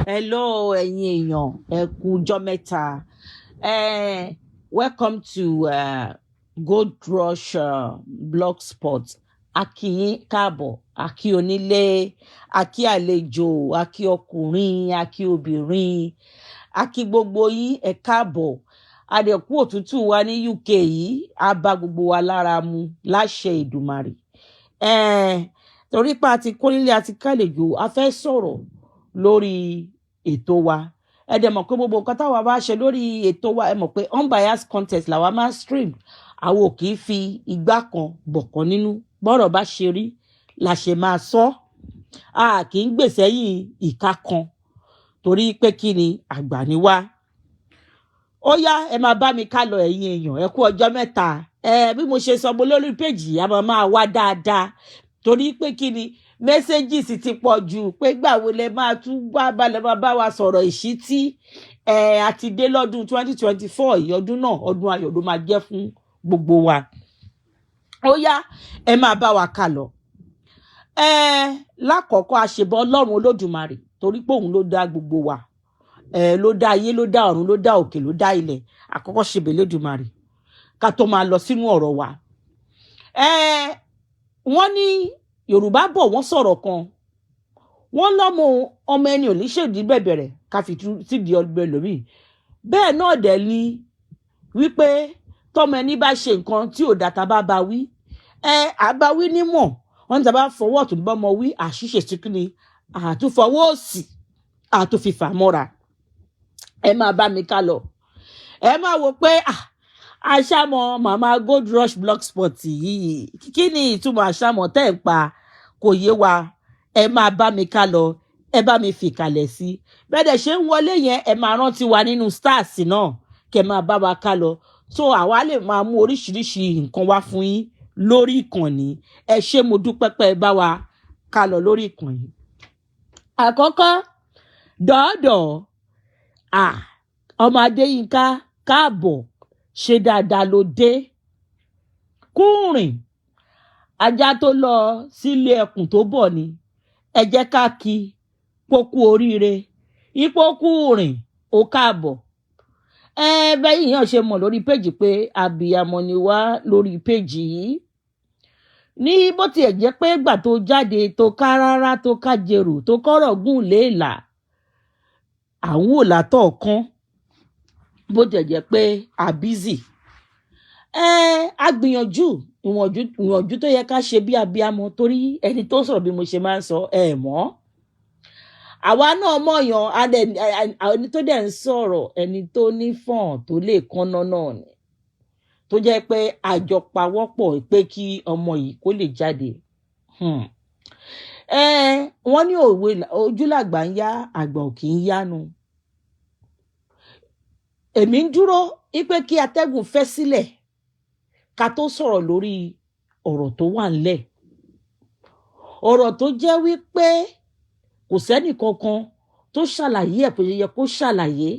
Hello, ẹ̀yin èèyàn, ẹ kú ọjọ́ mẹ́ta. Welcome to Gold Rush Blogspot. A kí yín káàbọ̀, a kí onílé, a kí àlejò, a kí ọkùnrin, a kí obìnrin, a kí gbogbo yín ẹ káàbọ̀. Àdẹ̀kú òtútù wa ní UK yìí, á bá gbogbo wa lára mu láṣẹ Ìdùmarè. Torí pé a ti kónílé, a ti kálejò, a fẹ́ sọ̀rọ̀ lórí ètò wa. Ẹ dẹ̀ mọ̀ pé gbogbo nǹkan táwa bá ṣe lórí ètò wa, ẹ mọ̀ pé unbiased content làwa máa stream. Àwọn ò kì í fi igbá kan bọ̀kan nínú. Bọ́rọ̀ bá ṣe rí la ṣe máa sọ. A kì í gbè sẹ́yìn ìka kan torí pé kí ni àgbà ni wá. Ó yá, ẹ máa bá mi ká lọ ẹ̀yin èèyàn, ẹ kú ọjọ́ mẹ́ta. Bí mo ṣe sọ mo lórí péjì a máa wá dáadáa torí pé kí ni messages ti pọ̀ jù pé gbàwo lẹ máa tún wá balẹ̀ máa bá wa sọ̀rọ̀ ìṣítí. Àti dé lọ́dún 2024 yìí, ọdún náà ọdún ayọ̀ ló máa jẹ́ fún gbogbo wa. Ó yá, ẹ máa bá wa ká lọ. Lákọ̀ọ́kọ́ àṣebọ Ọlọ́run Olódùmarè torí pé òun ló dá gbogbo wa. Ló dá ayé, ló dá ọ̀run, ló dá òkè, ló dá ilẹ̀. Àkọ́kọ́ ṣebẹ Olódùmarè ká tó máa lọ sínú ọ̀rọ̀ wa. Wọ́n ní Yorùbá bọ̀ wọ́n sọ̀rọ̀ kan. Wọ́n lọ́mọ ọmọ ẹni ò ní ṣèdí bẹ̀bẹ̀rẹ̀ ká fi sídìí ọgbẹ́ lómi. Bẹ́ẹ̀ náà dẹ̀ ni wípé tọ́mọ ẹni bá ṣe nǹkan tí ò dáta bá ba wí. Àbá wí nímọ̀ wọ́n ní tá bá fọwọ́ ọ̀tún bọ́mọ wí àṣìṣe sí kí ni àtúfọwọ́ òsì àtúfìfà mọ́ra. Ẹ máa bá mi ká lọ. Ẹ máa wò pé àṣàmọ̀ màmá Gold Rush Blogspot yìí kí ni ìtumọ̀ àṣàmọ̀ tẹ́ ń pa kò yé wa. Ẹ máa bá mi ká lọ, ẹ bá mi fìkàlẹ̀ sí. Bẹ́ẹ̀ dẹ̀ ṣe ń wọlé yẹn ẹ máa rántí wa nínú stars náà kẹ́ máa bá wa ká lọ. So àwa lè máa mú oríṣiríṣi nǹkan wá fún yín lórí ìkànnì. Ẹ ṣé mo dúpẹ́ pé ẹ bá wa ká lọ lórí ìkànnì. Àkọ́kọ́ dọ́ọ̀dọ̀ ọmọ Adéyínká káàbọ̀, ṣe dáadáa ló dé. Kúrìn ajá tó lọ sílé ẹkùn tó bọ̀ ni. Ẹ jẹ́ ká kí pókú oríire ipò Kúrìn ó káàbọ̀. Bẹ́ẹ̀ yàn ṣe mọ̀ lórí péjì pé abiyamọ ni wá lórí péjì yìí. Ní bó tiẹ̀ jẹ́ pé ìgbà tó jáde tó ká rárá tó ká jèrò tó kọ́rọ̀ gùn léèlà àwọn ò látọ̀ kan bó tiẹ̀ jẹ́ pé àbízì. A gbìyànjú ìwọ̀njú tó yẹ ká ṣe bí abiyamọ torí ẹni tó sọ̀rọ̀ bí mo ṣe máa ń sọ mọ́. Àwa náà mọ̀yàn ẹni tó dẹ̀ ń sọ̀rọ̀ ẹni tó ní fọ̀n tó lè kánná náà ni tó jẹ́ pé àjọpawọ́pọ̀ pé kí ọmọ yìí kó lè jáde. Wọ́n ní òwe ojúlàgbà ń yá àgbà ò kì í yánu. Èmi ń dúró wípé kí atẹ́gùn fẹ́ sílẹ̀ ká tó sọ̀rọ̀ lórí ọ̀rọ̀ tó wà ńlẹ̀. Ọ̀rọ̀ tó jẹ́ wípé kò sẹ́nì kankan tó ṣàlàyé ẹ̀ bó ṣe yẹ kó ṣàlàyé.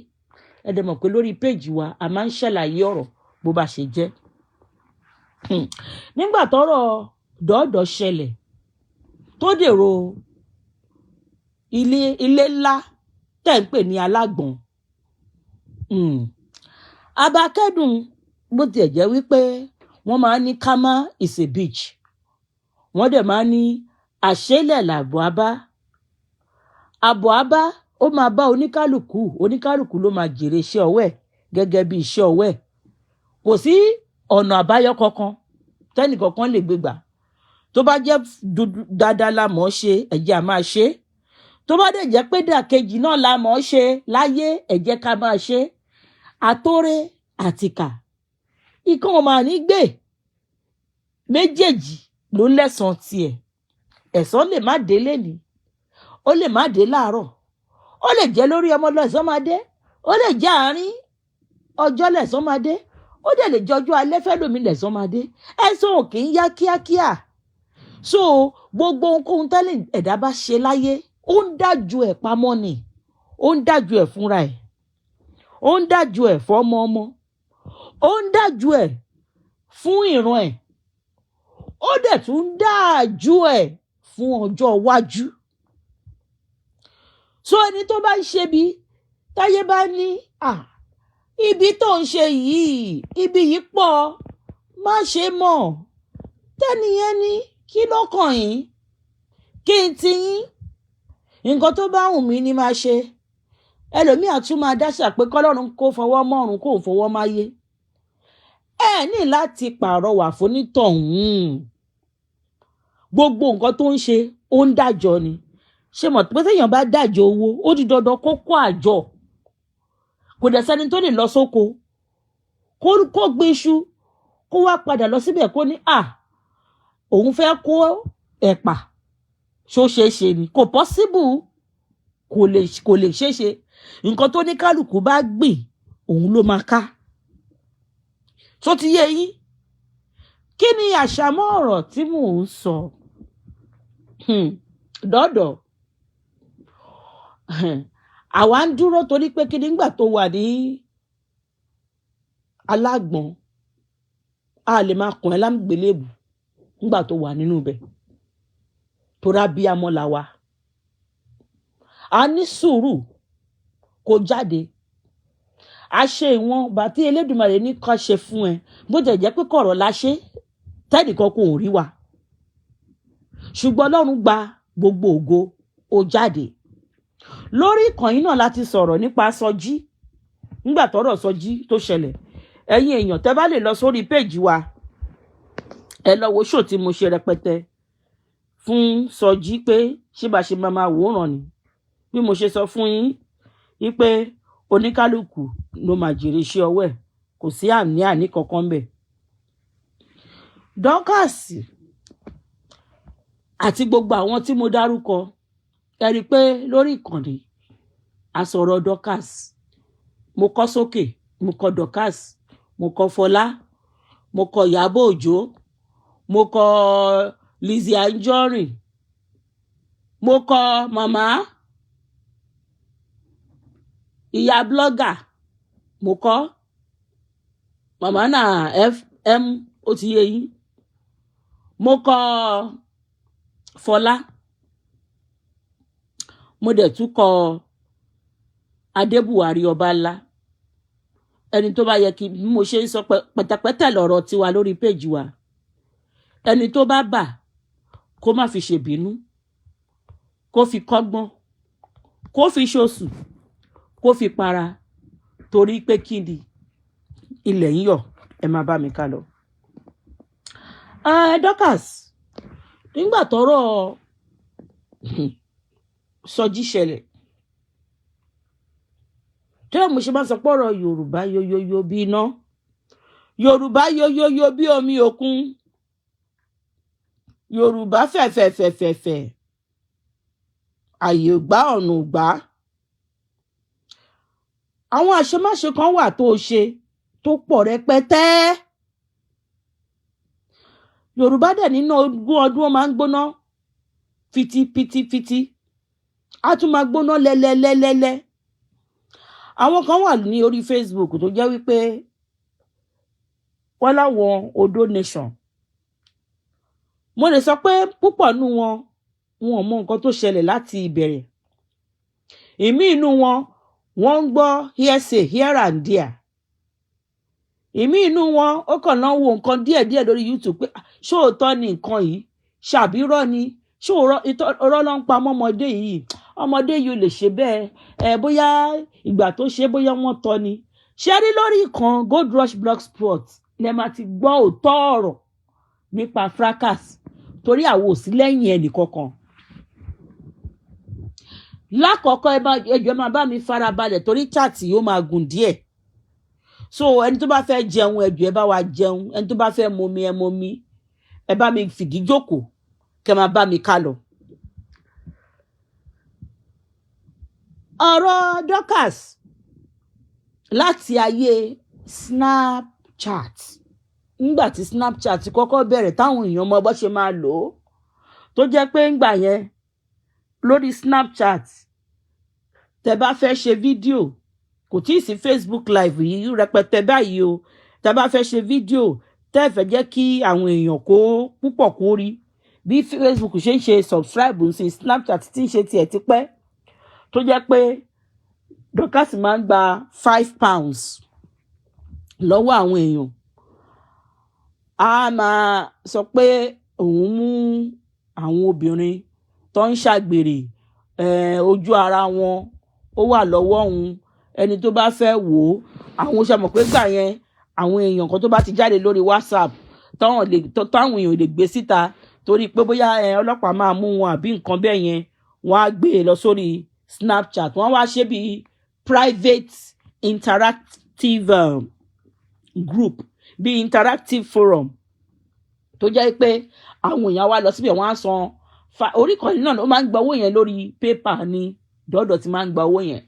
Ẹ dẹ̀ mọ̀ pé lórí péjì wa a máa ń ṣàlàyé ọ̀rọ̀ bó bá ṣe jẹ́. Nígbà tọ́rọ̀ dọ́ọ̀dọ̀ ṣẹlẹ̀ tó dèrò ilé ńlá tẹ́ ń pè ní alágbọ̀n. Abakẹ́dùn bó tiẹ̀ jẹ́ wípé wọ́n máa ń ní kámá is a beach. Wọ́n dẹ̀ máa ń ní àṣélẹ̀ làbọ̀ abá. Àbọ̀ abá ó máa bá oníkálùkù ló máa jèrè iṣẹ́ ọwọ́ ẹ̀ gẹ́gẹ́ bí iṣẹ́ ọwọ́ ẹ̀. Kò sí ọ̀nà àbáyọ kankan tẹ́nì kankan lè gbégbà. Tó bá jẹ́ dáadáa la mọ̀ ọ́ ṣe ẹ̀jẹ̀ á máa ṣe. Tó bá dẹ̀ jẹ́ pé dàkejì náà la mọ̀ ọ́ ṣe láyé ẹ̀jẹ̀ ká máa ṣe. Àtórè àtìkà ikán ọmọ àní gbé méjèèjì ló lẹ́san tiẹ̀. Ẹ̀san lè má dé lénìí, ó lè má dé láàárọ̀, ó lè jẹ́ lórí ọmọ lẹ́san máa dé, ó lè jẹ́ àárín ọjọ́ lẹ́san máa dé, ó dẹ̀ lè jọjọ́ alẹ́ fẹ́lòmí lẹ́san máa dé. Ẹ̀san ò kì í yá kíákíá. So gbogbo ohunkóhun tẹ́lẹ̀ ẹ̀dá bá ṣe láyé ó ń dájú ẹ̀ pamọ́ ni, ó ń dájú ẹ̀ fúnra ẹ̀, ó ń dájú ẹ̀ fọ́mọ ọmọ, ó ń dájú ẹ̀ fún ìran ẹ̀, ó dẹ̀ tún dájú ẹ̀ fún ọjọ́ iwájú. so ẹni tó bá ń ṣe bí táyé bá ní ibi tó ń ṣe yìí ibi yìí pọ̀ má ṣe mọ̀ tẹ́niyẹn ní kí ló kàn yín kí n ti yín nǹkan tó bá wù mí ni máa ṣe ẹlòmíì àtún máa dáṣà pé kọ́lọ́run kó fọwọ́ mọ́rùn kó fọwọ́ máyé ẹ ní láti pàrọwà fónítọ̀hún gbogbo nǹkan tó ń ṣe ó ń dájọ́ ni ṣe mọ̀ pé téèyàn bá dájọ́ owó ó di dandan kó kó àjọ kò dẹ̀ sẹ́ni tó lè lọ sóko kó gbé iṣu kó wá padà lọ síbẹ̀ kó ní òun fẹ́ kó ẹ̀pà ṣó ṣeé ṣe ni kò pọ́síbù kò lè ṣeé ṣe nǹkan tó ní kálukú bá gbìn òun ló máa ká tó ti yé yín kí ni àṣàmọ́ ọ̀rọ̀ tí mò ń sọ dọ́dọ̀ àwa ń dúró torí pé kí nígbà tó wà ní alágbọ̀n a lè máa kàn ẹ́ lágbélébù nígbà tó wà nínú ibẹ̀ torí abiyamọ là wa a ní sùúrù kó jáde a ṣe ìwọ̀n bàtí Elédùmarè ní ká ṣe fún ẹ bó jẹ́ jẹ́ pé kọ̀rọ̀ la ṣe tẹ́nìkan kò rí wa ṣùgbọ́n Ọlọ́run gba gbogbo ògo ó jáde lórí ìkànnì náà láti sọ̀rọ̀ nípa Sọjí nígbà tọ́rọ̀ Sọjí tó ṣẹlẹ̀ ẹ̀yin èèyàn tẹ́ bá lè lọ sórí péjì wa ẹ lọ wo ṣó tí mo ṣe rẹpẹtẹ fún Sọjí pé ṣé bá ṣe máa wòran ni bí mo ṣe sọ fún yín wípé oníkálukú ló máa jèrè iṣẹ́ ọwọ́ ẹ̀ kò sí àní kankan ńbẹ̀ Dọ́kàsì àti gbogbo àwọn tí mo dárúkọ ẹ rí i pé lórí ìkànnì àsọ̀rọ̀ Dọ́kàsì mo kọ sókè mo kọ Dọ́kàsì mo kọ Fọlá mo kọ Iyabo Òjó mo kọ Lizzy Anjorin mo kọ màmá ìyá blọ́gà mo kọ màmá náà fm ó ti yé yín mo kọ Fọlá mo dẹ̀ tún kọ Adébùwárí Ọbanla ẹni tó bá yẹ kí mo ṣe ń sọ pẹ̀tẹ̀pẹ̀tẹ̀ lọ́rọ̀ tiwa lórí péjì wa ẹni tó bá bà kó má fi ṣèbínú kó fi kọ́gbọ́n kó fi ṣoṣù kó fi para torí pé kí ni ilẹ̀ ń yọ̀ ẹ máa bá mi ká lọ. Dorcas nígbà tọ́rọ̀ Sọjí ṣẹlẹ̀ tẹ́lẹ̀ mo ṣe máa sọ pọ́rọ̀ Yorùbá yoyoyo bí iná Yorùbá yoyoyo bí omi òkun Yorùbá fẹ̀fẹ̀fẹ̀fẹ̀fẹ̀ àyè gbá ọ̀nà gbá àwọn àṣemáṣe kan wà tó ṣe tó pọ̀ rẹpẹtẹ Yorùbá dẹ̀ nínú ogún ọdún ó máa ń gbóná fiti a tún máa gbóná lẹ́lẹ́lẹ́lẹ́lẹ́ àwọn kan wà ní orí Facebook tó jẹ́ wípé wọ́n láwọn Odo Nation mo lè sọ pé púpọ̀ nínú wọn ò mọ nǹkan tó ṣẹlẹ̀ láti ìbẹ̀rẹ̀ ìmí inú wọn wọ́n ń gbọ́ hearsay here and there ìmí inú wọn ó kàn náà wo nǹkan díẹ̀díẹ̀ lórí YouTube pé ṣóòótọ́ ni nǹkan yìí ṣàbírọ́ ni ṣóòrọ́ ló ń pa ọmọdé yìí ò lè ṣe bẹ́ẹ̀ bóyá ìgbà tó ṣe bóyá wọ́n tọ́ ni ṣe rí lórí ìkan Gold Rush Blogspot lẹ máa ti gbọ́ òótọ́ ọ̀rọ̀ nípa Fracas torí àwọn ò sí lẹ́yìn ẹnì kankan lákọ̀ọ́kọ́ ẹjọ́ máa bá mi farabalẹ̀ torí chaati yóò máa gùn díẹ̀ so ẹni tó bá fẹ́ jẹun ẹjọ́ ẹ bá wa jẹun ẹni tó bá fẹ́ momi ẹ momi ẹ bá mi fìdí jókòó kẹ máa bá mi ká lọ. ọ̀rọ̀ Dorcas láti ayé Snapchat nígbà tí Snapchat kọ́kọ́ bẹ̀rẹ̀ táwọn èèyàn mọ bó ṣe máa lò ó tó jẹ́ pé ńgbà yẹn lórí Snapchat tẹ bá fẹ́ ṣe fídíò kò tí ì sí Facebook live yìí rẹpẹtẹ báyìí o tẹ bá fẹ́ ṣe fídíò tẹ́ fẹ́ jẹ́ kí àwọn èèyàn kó púpọ̀ kó rí bí Facebook ṣe ń ṣe subscribe sí Snapchat tí ń ṣe tiẹ̀ tipẹ́ tó jẹ́ pé Dorcas máa ń gba £5 lọ́wọ́ àwọn èèyàn. A máa sọ pé òun mú àwọn obìnrin tó ń ṣàgbèrè ojú ara wọn ó wà lọ́wọ́ òun, ẹni tó bá fẹ́ wò ó. Àwọn ṣàmọ̀ pé gbà yẹn àwọn èèyàn kan tó bá ti jáde lórí WhatsApp táwọn èèyàn lè gbé síta torí pé bóyá ọlọ́pàá máa mú wọn àbí nǹkan bẹ́ẹ̀ yẹn, wọ́n á gbé e lọ sórí Snapchat, wọ́n wá ṣe bí private interactive group, bí interactive forum tó jẹ́ pé àwọn èèyàn wá lọ síbẹ̀, wọ́n á san orí kan náà ló máa ń gba owó yẹn lórí pépà ní Dordor tí máa ń gba owó yẹn.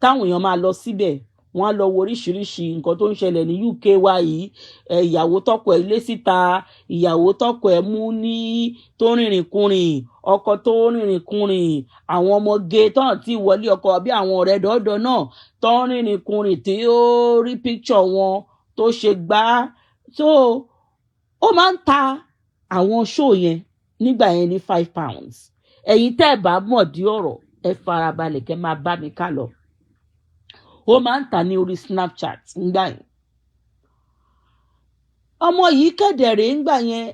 Táwọn èèyàn máa lọ síbẹ̀, wọ́n á lọ wo oríṣiríṣi nǹkan tó ń ṣẹlẹ̀ ní UK wa yìí, ìyàwó tọkọ ẹ̀ lé síta, ìyàwó tọkọ ẹ̀ mú ní tó rìnrìn kùnrin, ọkọ tó rìnrìn kùnrin, àwọn ọmọge tó hàn tí wọlé ọkọ bí àwọn ọ̀rẹ́ Dordor náà tó rìnrìn kùnrin tí ó rí picture wọn tó ṣe gbá. So ó máa ń ta àwọn show yẹn nígbà yẹn ní £5. Ẹ̀yin tẹ́ ẹ̀ bá mọ̀ dí ọ̀rọ̀ ẹ farabalẹ̀ kẹ́ máa bá mi ká lọ. Ó máa ń tà ní orí Snapchat ńgbà yẹn. Ọmọ yìí kẹ̀dẹ̀rẹ̀ ńgbà yẹn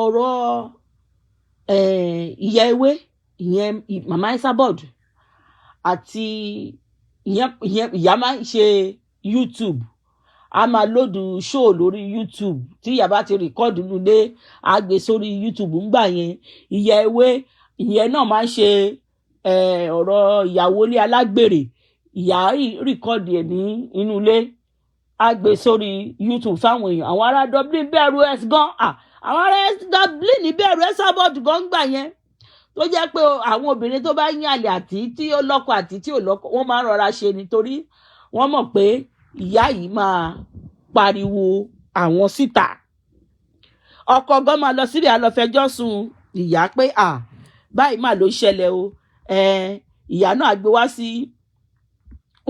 ọ̀rọ̀ ìyá ewé ìyẹn màmá Isabod àti ìyá máa ń ṣe YouTube, a máa lòdù show lórí YouTube tí ìyá bá ti rìkọ́ọ̀dù nílé a gbé sórí YouTube ńgbà yẹn. Ìyá ewé ìyẹn náà máa ń ṣe ọ̀rọ̀ ìyàwó ilé alágbèrè, ìyá rìkọ́ọ̀dù ẹ̀ ní inú ilé a gbé sórí YouTube fáwọn èèyàn. Àwọn ará Dublin bẹ̀rù ẹ̀ gan, àwọn ará Dublin bẹ̀rù ẹ̀ Isabod gan gbà yẹn, tó jẹ́ pé àwọn obìnrin tó bá yín àlè àti tí ó lọ́kọ àti tí ò lọ́kọ wọ́n máa ń rọra ṣe nítorí wọ́n mọ̀ pé ìyá yìí máa pariwo àwọn síta. Ọkọ gan máa lọ síbẹ̀ a lọ fẹjọ́ sùn ìyá pé báyìí mà ló ṣẹlẹ̀ o. Ìyá náà gbé wá sí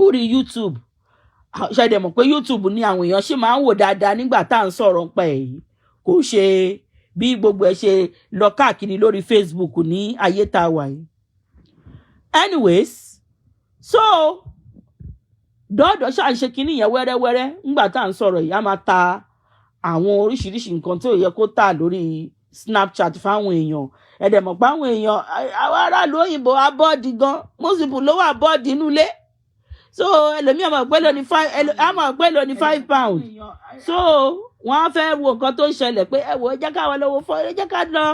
orí YouTube. Ṣẹ̀dẹ̀ mọ̀ pé YouTube ni àwọn èèyàn ṣì máa ń wò dáadáa nígbà tá à ń sọ̀rọ̀ nípa ẹ̀ yìí, kò ṣe bí gbogbo ẹ̀ ṣe lọ káàkiri lórí Facebook ní ayé tá a wà yìí. Anyways, so Dordor ṣáà ń ṣe kinní yẹn wẹ́rẹ́wẹ́rẹ́ nígbà tá à ń sọ̀rọ̀ yìí, a máa ta àwọn oríṣiríṣi nǹkan tí ò yẹ kó tà lórí Snapchat fáwọn èèyàn. Ẹ̀dẹ̀ mọ̀ pé àwọn èèyàn àwọn aráàlú òyìnbó abọ́ọ̀dì gan, mọ́sibù ló wà bọ́ọ̀dì inú ilé. So ẹlòmíì àmọ̀ pẹ́ lọ ní £5. So wọ́n á fẹ́ wo nǹkan tó ń ṣẹlẹ̀ pé ẹ wò ẹ jẹ́ ká wọ lọ́wọ́ fọ́ ẹ jẹ́ ká lọ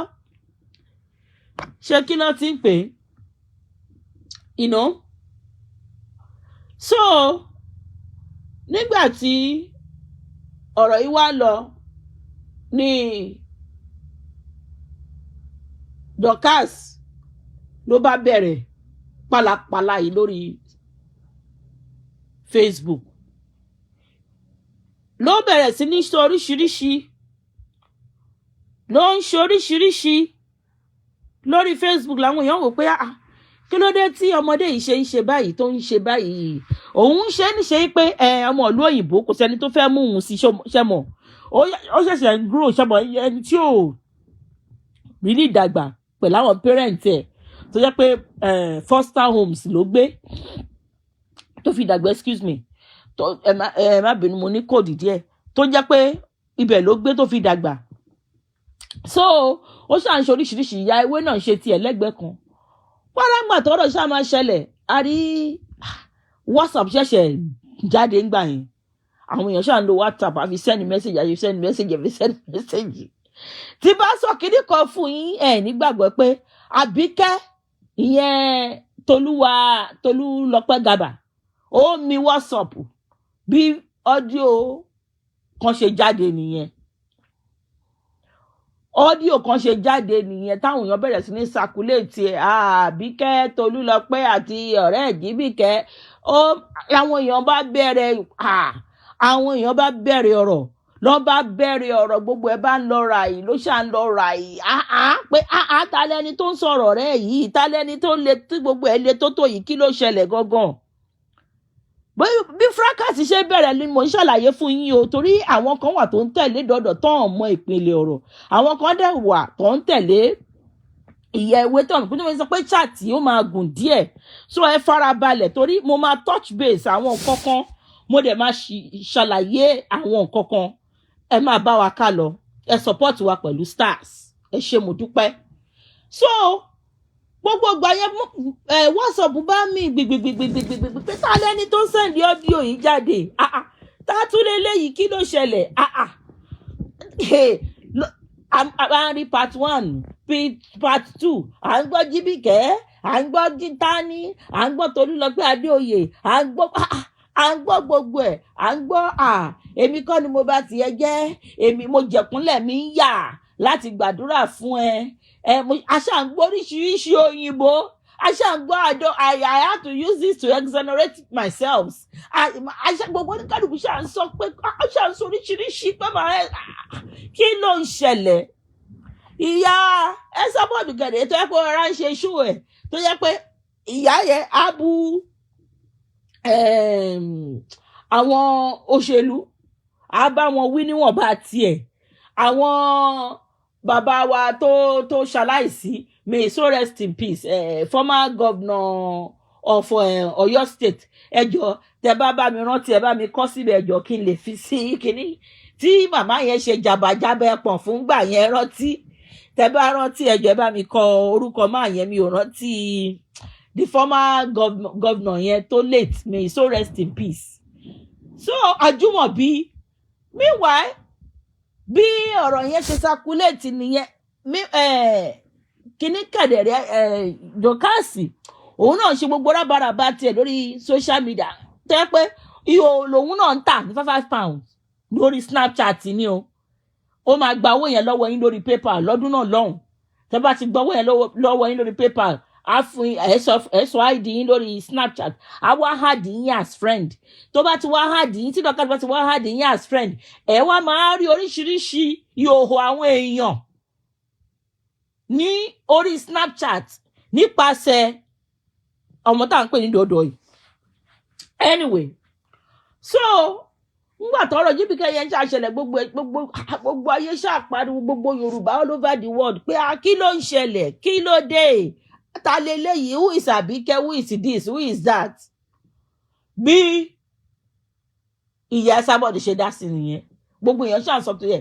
ṣe kí ló ti ń pè é. So nígbà tí ọ̀rọ̀ yìí wá lọ ní Dorcas ló bá bẹ̀rẹ̀ pálapàla yìí lórí Facebook, ló bẹ̀rẹ̀ sí ní sọ oríṣiríṣi, ló ń ṣe oríṣiríṣi lórí Facebook. Làwọn èèyàn wò pé kí ló dé tí ọmọdé yìí ṣe ń ṣe báyìí tó ń ṣe báyìí. Òun ń ṣe níṣe pé ọmọ ìlú òyìnbó kò sẹ́ni tó fẹ́ mú òun sí ṣẹ́mọ̀, ó ṣẹ̀ṣẹ̀ ń grow ṣẹ́mọ̀, ẹni tí ò rí ní ìdàgbà pẹ̀lú àwọn parent ẹ̀ tó jẹ́ pé foster homes ló gbé tó fi dàgbà, excuse me, ẹ má bínú mo ní kóòdù díẹ̀, tó jẹ́ pé ibẹ̀ ló gbé tó fi dàgbà. So ó ṣàn ṣe oríṣiríṣi. Ìyá ewé náà ṣe tiẹ̀ lẹ́gbẹ̀ẹ́ kan. Párágbà tọ́rọ̀ ṣáà máa ṣẹlẹ̀, a rí WhatsApp ṣẹ̀ṣẹ̀ jáde ńgbà yẹn. Àwọn èèyàn ṣáà ń lo WhatsApp àfi send message àfi send message. Tí bá sọ kíní kan fún yín nígbàgbọ́ pé Àbíkẹ́ ìyẹn Tolúlọpẹ́ Gàbà ó mi WhatsApp bí ọ́díò kan ṣe jáde nìyẹn. Ọ́díò kan ṣe jáde nìyẹn táwọn èèyàn bẹ̀rẹ̀ sí ní circulate Àbíkẹ́ Tolúlọpẹ́ àti ọ̀rẹ́ Ìjíbìkẹ́. Àwọn èèyàn bá bẹ̀rẹ̀ ọ̀rọ̀ lọ́ bá bẹ̀rẹ̀ ọ̀rọ̀, gbogbo ẹ̀ bá ń lọ ra yìí ló ṣà ń lọ ra yìí. Pé ta lẹni tó ń sọ̀rọ̀ rẹ̀ yìí, ta lẹni tó le tí gbogbo ẹ̀ le tó yìí, kí ló ṣẹlẹ̀ gangan. Bí Fracas ṣe bẹ̀rẹ̀ ni mò ń ṣàlàyé fún yín o, torí àwọn kan wà tó ń tẹ̀lé Dordor tó ń mọ ìpínlẹ̀ ọ̀rọ̀, àwọn kan dẹ̀ wà tó ń tẹ̀lé ìyá ìwé tó ọ̀nà pé sọ pé chat ó máa gùn díẹ̀ so ẹ farabalẹ̀ torí mo máa touch base àwọn nǹkan kan mo dẹ̀ máa ṣàlàyé àwọn nǹkan kan ẹ máa bá wa ká lọ ẹ support wa pẹ̀lú stars ẹ ṣé mo dúpẹ́ so gbogbo ìgbà yẹn WhatsApp bá mi gbìgbìgbìgbìgbìgbì pé ta lẹ́ni tó ń sẹ́ndì ọ́díò yìí jáde tá a tún lé léyìí kí ló ṣẹlẹ̀ à ń rí part 1 part 2 à ń gbọ́ jíbìkẹ́ à ń gbọ́ jítání à ń gbọ́ Tolúlọpẹ́ Adéoyè à ń gbọ́ gbogbo ẹ̀ à ń gbọ́ èmi kọ́ ni mo bá tiẹ̀ jẹ́ èmi mo jẹ̀kúnlẹ̀ mi ń yà láti gbàdúrà fún ẹ aṣá ń gbọ́ oríṣiríṣi òyìnbó aṣá ń gbọ́ I had to use this to exonerate myself aṣá gbogbo oníkàlùkù ṣá ń sọ pé aṣá ń sọ oríṣiríṣi pé kí ló ń ṣẹlẹ̀ ìyá Esabod gẹ̀dẹ̀ tó yẹ pé ọ̀rá ń ṣe ṣú ẹ̀ tó yẹ pé ìyá yẹn á bú àwọn òṣèlú á bá wọn wí níwọ̀nba tiẹ̀ àwọn bàbá wa tó ṣaláìsí may so rest in peace former governor of Ọ̀yọ́ state ẹjọ tẹ bá mi rántí ẹ bá mi kọ síbẹ̀ ẹjọ kí n lè fi sí kínní tí màmá yẹn ṣe jàbàjábẹ pọ̀n fún gbà yẹn rántí tẹ bá rántí ẹjọ ẹ bá mi kọ orúkọ máa yẹn mi ò rántí the former governor yẹn tó late may so rest in peace so Àjùmọ̀bí meanwhile bí ọ̀rọ̀ yẹn ṣe circulate nìyẹn kíní kẹ̀dẹ̀rẹ̀ dọ́kàsì òun náà ṣe gbogbo rábàràbà tiẹ̀ lórí social media tẹ́ pé ihò lòun náà ń tà ní £5 lórí Snapchat ni o ó máa gba owó yẹn lọ́wọ́ yín lórí PayPal lọ́dún náà lọ́hùn tẹ́ bá ti gba owó yẹn lọ́wọ́ yín lórí PayPal á fún ẹ̀sọ́ ID yín lórí Snapchat á wá hàdí yín as friend tó bá ti wá hàdí yín tí dọ́kàsì bá ti wá hàdí yín as friend ẹ̀ wá máa rí oríṣiríṣi ìhòòhò àwọn èèyàn ní orí Snapchat nípasẹ̀ ọmọ tá à ń pè ní Dòdò yìí anyway so ngbà tọrọ jíbìkẹ́ yẹn ń ṣàṣẹlẹ̀ gbogbo ayé ṣàpariwo gbogbo Yorùbá all over the world pé kí ló ń ṣẹlẹ̀ kí ló dé ta leléyìí who is Àbíkẹ́ who is this who is that bí ìyá Esabod ṣe dá sí nìyẹn gbogbo èèyàn ṣàǹsọ tó yẹ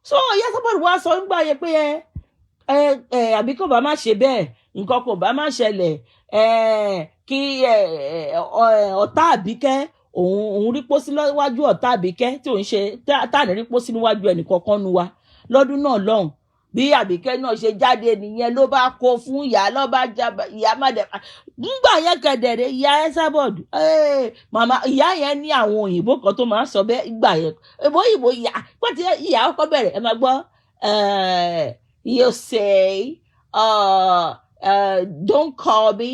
so ìyá Esabod wá sọ nígbà yẹn pé Àbíkẹ́ bá má ṣe bẹ́ẹ̀ nǹkan kò bá má ṣẹlẹ̀ kí ọ̀tá Àbíkẹ́ òun rí pósí níwájú ọ̀tá Àbíkẹ́ tí òun ṣe táàní rí pósí níwájú ẹnìkankan nu wa lọ́dún náà lọ́hùn bí Àbíkẹ́ náà ṣe jáde nìyẹn ló bá kó fún ìyá lọ́ba ìyá mádẹ nígbà yẹn kẹdẹrẹ ìyá Esabod màmá ìyá yẹn ní àwọn òyìnbó kan tó máa ń sọ bẹ́ẹ̀ ìgbà yẹn òyìnbó ìyá pàtẹ ìyá ọkọ bẹ̀rẹ̀ ẹ máa gbọ́ you say don't call me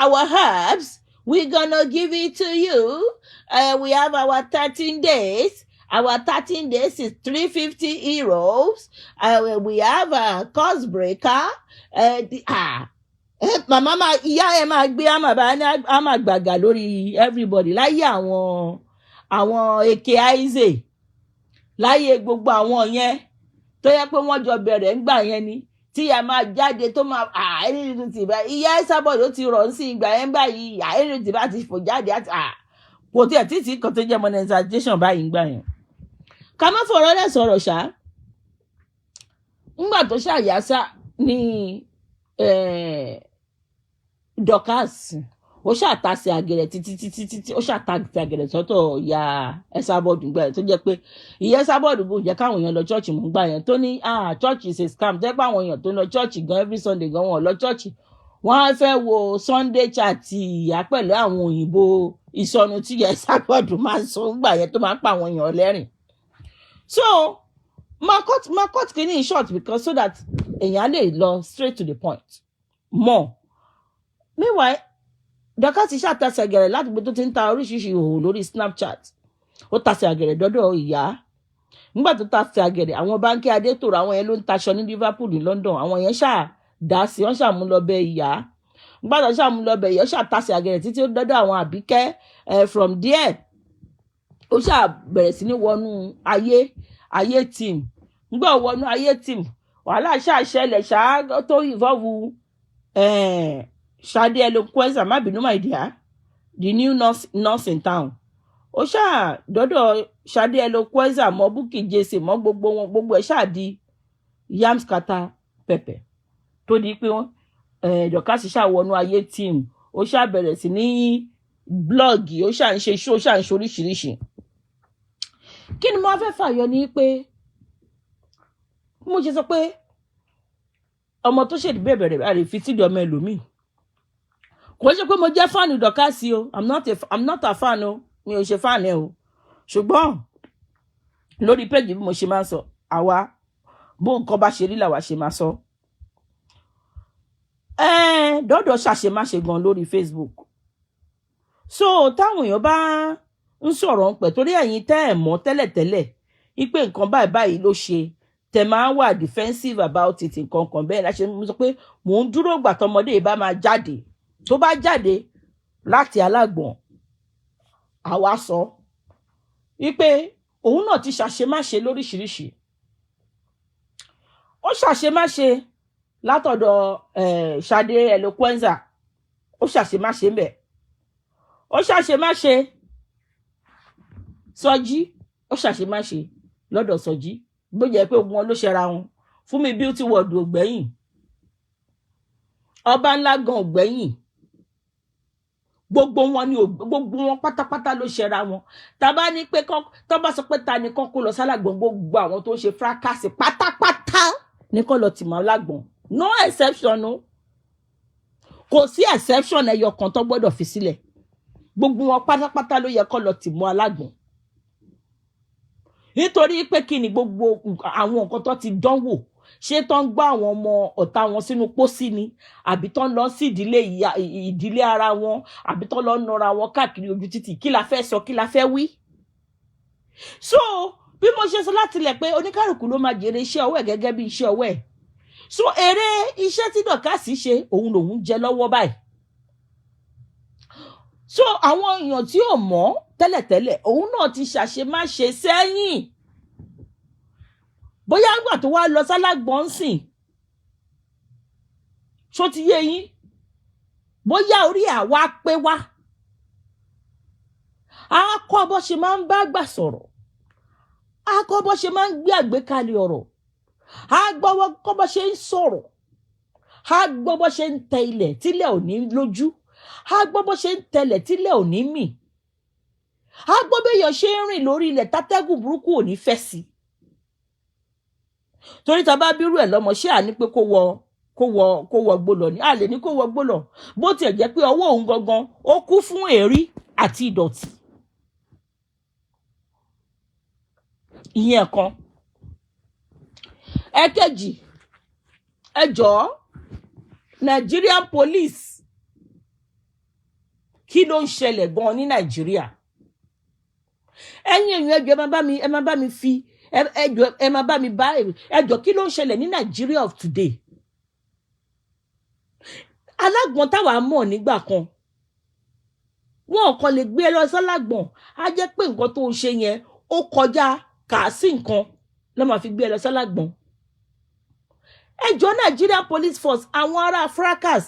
our herbs we're gonna give it to you we have our 13 days our 13 days is €350 we have a cost breaker màmá ìyá ẹ máa gbé àmà gbàgà lórí everybody láyé àwọn èké aize láyé gbogbo àwọn yẹn tó yẹ pé wọ́n jọ bẹ̀rẹ̀ ńgbà yẹn ni tí a máa jáde tó máa ẹni tí bá ìyá Esabod ó ti rọ̀ sí ìgbà yẹn báyìí ẹni tí bá ti fò jáde àti kò tiẹ̀ títí kan tó jẹ́ monetization báyìí ńgbà yẹn ká má fọ̀rọ̀ lẹ̀ sọ̀rọ̀ ṣá ńgbà tó ṣàyàsá ní Dorcas ó ṣàtàsí àgẹ̀rẹ̀ títí ó ṣàtàsí àgẹ̀rẹ̀ sọ́tọ̀ ìyá Esabod gbà yẹn tó jẹ́ pé ìyá Esabod kò jẹ́ káwọn èèyàn lọ church mọ́ gbà yẹn tó ní church is a scam tẹ́ pé àwọn èèyàn tó lọ church gan every Sunday gan wọn lọ church wọ́n á fẹ́ wo Sunday chat ìyá pẹ̀lú àwọn òyìnbó ìsọnù tí ìyá Esabod máa ń sọ gbà yẹn tó máa ń pa àwọn èèyàn lẹ́rìn so ma cut kini in short because so that èèyàn lè lọ straight to the point more meanwhile Dorcas ti ṣàtàsí àgẹ̀rẹ̀ láti gbé tó ti ń ta oríṣiríṣi ìhòòhò lórí Snapchat ó tàsí àgẹ̀rẹ̀ dọ́dọ̀ ìyá nígbà tó tàsí àgẹ̀rẹ̀ àwọn báńkì adétòrò àwọn yẹn ló ń taṣọ ní Liverpool ní London àwọn yẹn dá sí wọ́n ṣàmúlọ́bẹ̀ ìyá nígbà tó ṣàmúlọ́bẹ̀ ìyá ó ṣàtàsí àgẹ̀rẹ̀ títí ó dọ́dọ̀ àwọn Àbíkẹ́ from there ó bẹ̀rẹ̀ sí ní wọnú ayé team nígbà wọnú ayé team wàhálà ṣàṣẹlẹ̀ ṣáá tó involve Ṣadé Eloquenza, má bínú my dear, the new nurse in town. Ó ṣáà dọ́dọ̀ Ṣadé Eloquenza mọ́ Bukky Jesse mọ́ gbogbo ẹ̀ ṣáà di yam scatter pepper tó di pé Dorcas ṣáà wọnú ayé team. Ó ṣáà bẹ̀rẹ̀ sí ní blọ́ọ̀gì, ó ṣáà ń ṣe show, ó ṣáà ń ṣe oríṣiríṣi. Kí ni mo fẹ́ fàyọ ní pé mo ṣe sọ pé ọmọ tó ṣèdí bẹ̀rẹ̀ àrè fi sídìí ọmọ ẹlòmíì. Kò ṣe pé mo jẹ́ fáànù Dorcas o, I'm not a fan o, mi ò ṣe fáànù ẹ o. Ṣùgbọ́n lórí péjì bí mo ṣe máa ń sọ, àwa bó nǹkan bá ṣe rí làwa ṣe máa sọ. Dọ́dọ̀ ṣàṣemáṣe gan lórí Facebook. So táwọn èèyàn bá ń sọ̀rọ̀ ń pẹ̀ torí ẹ̀yin tẹ́ ẹ̀ mọ̀ tẹ́lẹ̀tẹ́lẹ̀ wípé nǹkan báyìí ló ṣe, tẹ́ máa wà defensive about it, nǹkan kan bẹ́ẹ̀ láṣẹ mo sọ pé mò ń dúró gbà tọmọdé yìí bá máa jáde. Tó bá jáde láti alágbọ̀n, àwa sọ wípé òun náà ti ṣàṣemáṣe lóríṣiríṣi. Ó ṣàṣemáṣe látọ̀dọ̀ Ṣadé Eloquenza, ó ṣàṣemáṣe ń bẹ̀. Ó ṣàṣemáṣe Sọjí, ó ṣàṣemáṣe lọ́dọ̀ Sọjí. Bó jẹ́ pé ogun wọn ló ṣẹra wọn. Fún mi beauty world ò gbẹ̀yìn. Obanla gan ò gbẹ̀yìn. Gbogbo wọn pátápátá ló ṣẹra wọn. Tá bá ní pé tó bá sọ pé ta ni kán kó lọ sálágbọ̀n, gbogbo àwọn tó ń ṣe fracas pátápátá ní kán lọ tì mọ́ lágbọ̀n. No exception no. Kò sí exception ẹyọ kan tó gbọ́dọ̀ fi sílẹ̀. Gbogbo wọn pátápátá ló yẹ kán lọ tì mọ́ alágbọ̀n. Nítorí pé kí ni gbogbo àwọn nǹkan tó ti dánwò, ṣé tó ń gbá àwọn ọmọ ọ̀tá wọn sínú pósí ni, àbí tó ń lọ sí ìdílé ara wọn, àbí tó lọ nọra wọn káàkiri ojú títì. Kí la fẹ́ sọ, kí la fẹ́ wí? So bí mo ṣe sọ láti lẹ̀ pé oníkálùkù ló máa jèrè iṣẹ́ ọwọ́ ẹ̀ gẹ́gẹ́ bí iṣẹ́ ọwọ́ ẹ̀. So èrè iṣẹ́ tí Dorcas ṣe òun lòun jẹ lọ́wọ́ báyìí. So àwọn èèyàn tí ò mọ̀ tẹ́lẹ̀tẹ́lẹ̀, òun náà ti ṣàṣemáṣe sẹ́yìn. Bóyá nígbà tó wá lọ sálágbọ̀n sìn, ṣó ti yé yín? Bóyá orí àwa pé wá. A kọ́ bó ṣe máa ń bá gbà sọ̀rọ̀. A kọ́ bó ṣe máa ń gbé àgbékalẹ̀ ọ̀rọ̀. A gbọ́ kọ́ bó ṣe ń sọ̀rọ̀. A gbọ́ bó ṣe ń tẹ ilẹ̀ tílẹ̀ ò ní lójú. A gbọ́ bó ṣe ń tẹlẹ̀ tílẹ̀ ò ní mì. A gbọ́ béèyàn ṣe ń rìn lórí ilẹ̀ tátẹ́gùn burúkú ò ní fẹ́ sí. Torí tá bá bírú ẹ̀ lọ́mọ ṣé à ní pé kó wọ gbólọ̀ ni. A lè ní kó wọ gbólọ̀. Bó tiẹ̀ jẹ́ pé ọwọ́ òun gangan ó kú fún èérí àti ìdọ̀tí. Ìyẹn kan. Ẹ̀kejì, ẹ jọ̀ọ́, Nigerian police, kí ló ń ṣẹlẹ̀ gan ní Nàìjíríà? Ẹ̀yin èèyàn ẹjọ́ ẹ má bá mi fi ẹ má bá mi bá ẹjọ́ kí ló ń ṣẹlẹ̀ ní Nigeria of today? Alágbọ̀n táwa mọ̀ nígbà kan, wọn kàn lè gbé ẹ lọ sálágbọ̀n, á jẹ́ pé nǹkan tó ń ṣe yẹn ó kọjá kàásì nǹkan ló máa fi gbé ẹ lọ sálágbọ̀n. Ẹjọ́ Nigeria Police Force, àwọn ará Fracas,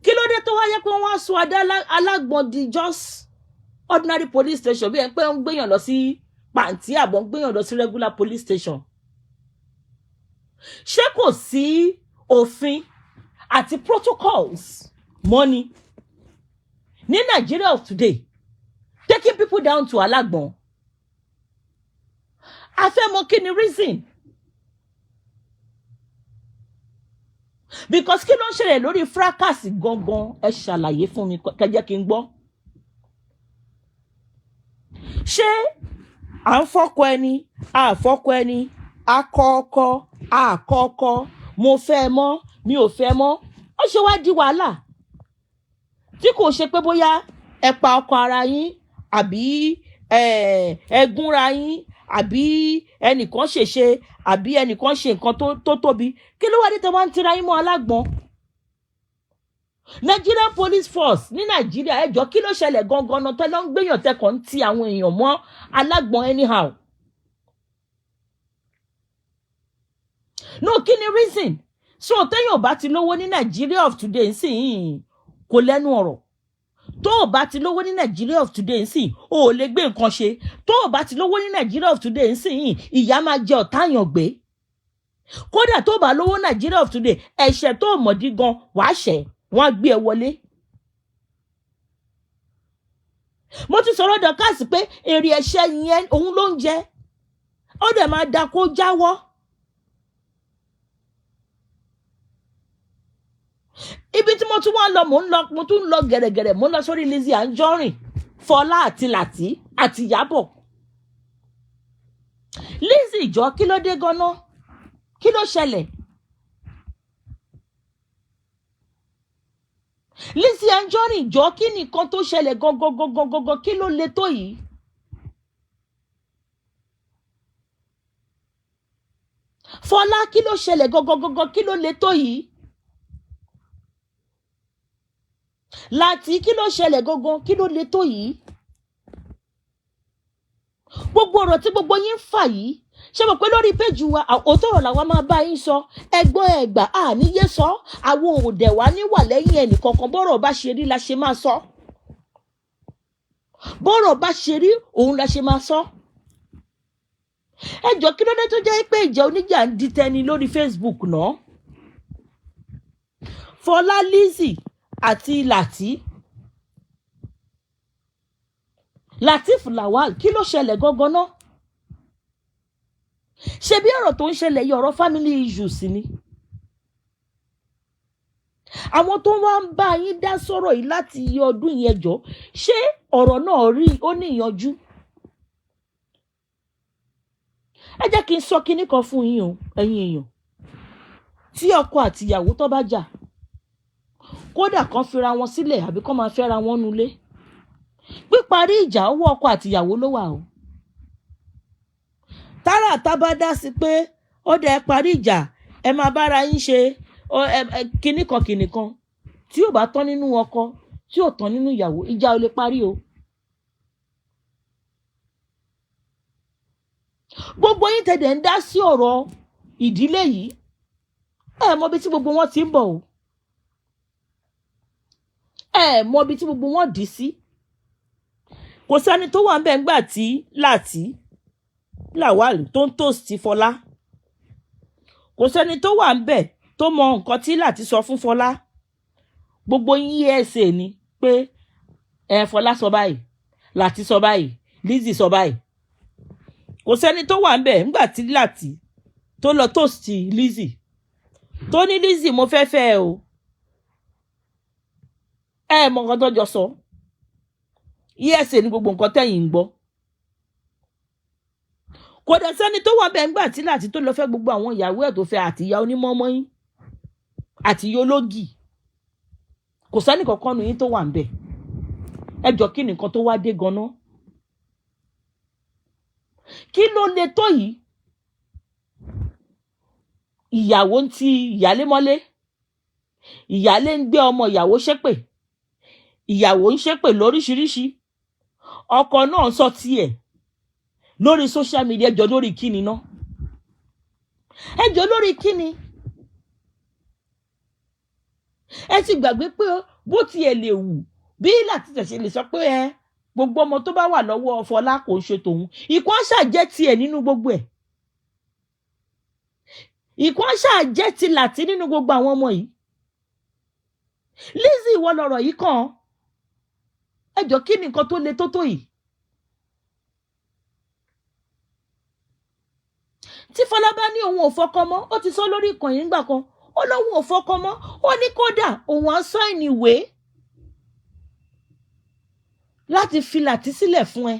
kí ló dé tó wáyé pé wọ́n á sọ adé alágbọ̀n di just ordinary police station bí ẹ pé ń gbéyàn lọ sí pàǹtí àbọ̀ ń gbéyàn lọ sí regular police station? Ṣé kò sí òfin àti protocols money ní Nigeria of today taking people down to alágbọ̀n? A fẹ́ mọ̀ kí ni reason? Because kí ló ń ṣẹlẹ̀ lórí Fracas gangan? Ẹ ṣàlàyé fún mi kẹ́jẹ́ kí n gbọ́. Ṣé à ń fọ́kọ ẹni, à fọ́kọ ẹni, akọ́kọ́, àkọ́kọ́, mo fẹ́ mọ́, mi ò fẹ́ mọ́? Ó ṣe wá di wàhálà tí kò ṣe pé bóyá ẹ pa ọkọ ara yín, àbí ẹ gúnra yín, àbí ẹnìkan ṣèṣe, àbí ẹnìkan ṣe nǹkan tó tóbi. Kí ló wá dé tó wá ń tira yín mọ́ alágbọ̀n? Nigerian Police Force ní Nàìjíríà, ẹjọ́ kí ló ṣẹlẹ̀ gangan náà tẹ́ ló ń gbéyàn tẹ́kọ̀ ń ti àwọn èèyàn mọ́ alágbọ̀n anyhow? No, kí ni reason? So téèyàn bá ti lówó ní Nigeria of today nsìn kò lẹ́nu ọ̀rọ̀. Tó o bá ti lówó ní Nigeria of today nsìn o ò lè gbé nǹkan ṣe. Tó o bá ti lówó ní Nigeria of today nsìn ìyá máa jẹ ọ̀tá àyàn gbé. Kódà tó o bá lówó Nigeria of today ẹ̀ṣẹ̀ tó o mọ̀dí gan wàá ṣẹ̀ wọ́n á gbé ẹ wọlé. Mo ti sọ̀rọ̀ Dorcas pé èrè ẹ̀ṣẹ̀ yẹn òun ló ń jẹ. Ó dẹ̀ máa da kó jáwọ́. Ibi tí mo tún wá lọ mo tún lọ gẹ̀rẹ̀gẹ̀rẹ̀ mo lọ sórí Lizzy Anjorin, Fola àti Lati àti Iyabo. Lizzy jọ kí ló dé ganan? Kí ló ṣẹlẹ̀? Lizzy Anjorin jọ kí nìkan tó ṣẹlẹ̀ gangan kí ló le tó yìí? Fola kí ló ṣẹlẹ̀ gangan kí ló le tó yìí? Lati kí ló ṣẹlẹ̀ gangan kí ló le tó yìí? Gbogbo ọ̀rọ̀ tí gbogbo yín fà yìí ṣé mo pé lórí péjì wa òótọ́ ọ̀rọ̀ làwa máa bá yín sọ ẹgbọ́n ẹgbà àníyé sọ àwọn òdẹ̀ wa níwà lẹ́yìn ẹnì kankan bọ́rọ̀ bá ṣe rí la ṣe máa sọ. Bọ́rọ̀ bá ṣe rí òun la ṣe máa sọ. Ẹ jọ̀ọ́ kí ló dé tó jẹ́ pé ìjà oníjà ń di tẹni lórí Facebook náà? Fola, Lizzy àti Lateef Lawal kí ló ṣẹlẹ̀ gangan náà? Ṣé bí ọ̀rọ̀ tó ń ṣẹlẹ̀ yìí ọ̀rọ̀ family issues ni? Àwọn tó wá ń bá yín dá sọ̀rọ̀ yìí láti ọdún yẹn jọ ṣé ọ̀rọ̀ náà rí ó níyanjú? Ẹ jẹ́ kí n sọ kinní kan fún yín o ẹ̀yin èèyàn. Tí ọkọ àti ìyàwó tó bá jà kódà kan fira wọn sílẹ̀ àbí kan máa fẹ́ra wọn nulẹ̀. Píparí ìjà ọwọ́ ọkọ àti ìyàwó ló wà o. Tára tá bá dá sí pé ó dẹ̀ parí ìjà ẹ máa bára yín ṣe kinní kan tí ò bá tán nínú ọkọ tí ò tán nínú ìyàwó ìjà ò lè parí o. Gbogbo yín tẹ̀dẹ̀ ń dá sí ọ̀rọ̀ ìdílé yìí ẹ mọ bí tí gbogbo wọn ti ń bọ̀ o. Ẹ mọ bí tí gbogbo wọn dì sí. Kò sẹ́ni tó wà ńbẹ̀ ńgbà tí Lati Lawal tó ń tòsí Fola. Kò sẹ́ni tó wà ńbẹ̀ tó mọ nǹkan tí Lati sọ fún Fola. Gbogbo yín ẹsẹ̀ ni pé Fola sọ báyìí, Lati sọ báyìí, Lizzy sọ báyìí. Kò sẹ́ni tó wà ńbẹ̀ ńgbà tí Lati tó lọ tòsí Lizzy. Tó ní Lizzy mo fẹ́ fẹ́ o. Ẹ mọ nǹkan tó jọ sọ. Ẹsẹ̀ ni gbogbo nǹkan tẹ́yìn ń gbọ́. Kò dẹ̀ sẹ́ni tó wà ńbẹ̀ ńgbà tí Lati tó lọ fẹ́ gbogbo àwọn ìyàwó ẹ̀ tó fẹ́ àti ìyá onímọ́mọ́yín àti ìyá ológì. Kò sẹ́ni kankan nù yín tó wà ńbẹ̀. Ẹ jọ̀ọ́ kí nìkan tó wá dé ganan? Kí ló le tó yìí? Ìyàwó ń ti ìyálé mọ́lé. Ìyálé ń gbé ọmọ ìyàwó ṣépè. Ìyàwó ń ṣépè lóríṣiríṣi. Ọkọ náà sọ tiẹ̀ lórí social media jọ lórí kíni ná? Ẹ jọ lórí kíni? Ẹ ti gbàgbé pé bó tiẹ̀ lè wù bí Lati tẹ̀sẹ̀ lè sọ pé gbogbo ọmọ tó bá wà lọ́wọ́ Fola kò ń ṣe tòun. Ìkan àṣà jẹ́ tiẹ̀ nínú gbogbo ẹ̀. Ìkan àṣà jẹ́ ti Lati nínú gbogbo àwọn ọmọ yìí. Lizzy ìwọ lọ̀rọ̀ yìí kàn. Ẹ jọ kí ni nǹkan tó le tó yìí? Tí Fola bá ní òun ò fọkọ mọ́ ó ti sọ lórí ìkànnì nígbà kan ó lóun ò fọkọ mọ́ ó ní kódà òun á sign ìwé láti fi Lati sílẹ̀ fún ẹ.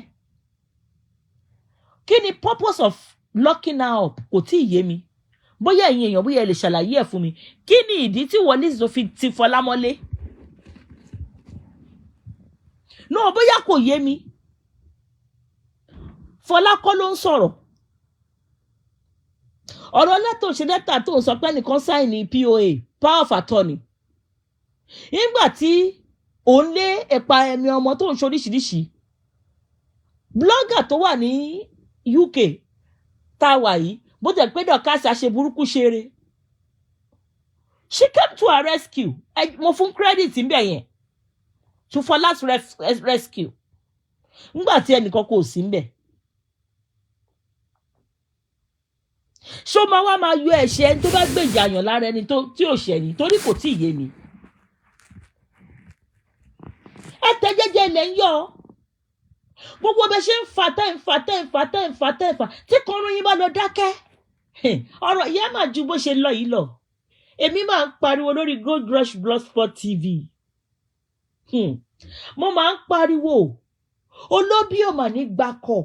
Kí ni purpose of locking her up? Kò tí ì yé mi. Bóyá ẹ̀yin èèyàn bóyá ẹ lè ṣàlàyé ẹ̀ fún mi. Kí ni ìdí tí wọ́n Lizzy fi ti Fola mọ́lé? No, bóyá kò yé mi. Fola kọ́ ló ń sọ̀rọ̀. Ọ̀rọ̀ lẹ́tọ̀ ṣe lẹ́tà tó ń sọ pé nìkan sign ní POA, power of attorney. Nígbà tí òun lé ẹ̀pà ẹ̀mí ọmọ tó ń ṣoríṣiríṣi. Blogger tó wà ní UK táwa yìí bó tẹ̀ pé Dorcas àṣẹ burúkú ṣeré. She came to her rescue. Mo fún credit ń bẹ̀ yẹn. To Fola's rescue. Nígbà tí ẹnìkan kò sí ń bẹ̀. Ṣé o máa wá máa yọ ẹ̀ṣẹ̀ ẹni tó bá gbèjà àyàn lára ẹni tí ò ṣẹ̀ ní torí kò tí ì yé mi. Ẹ tẹ jẹ́jẹ́ ilẹ̀ ń yọ. Gbogbo bẹ ṣe ń fà tí kọrún yín bá lọ dákẹ́. Ọ̀rọ̀ ìyá máa ju bó ṣe lọ yìí lọ. Èmi máa ń pariwo lórí Gold Rush Bloodsport TV. Mo máa ń pariwo olóbí ò mà ní gbakọ̀.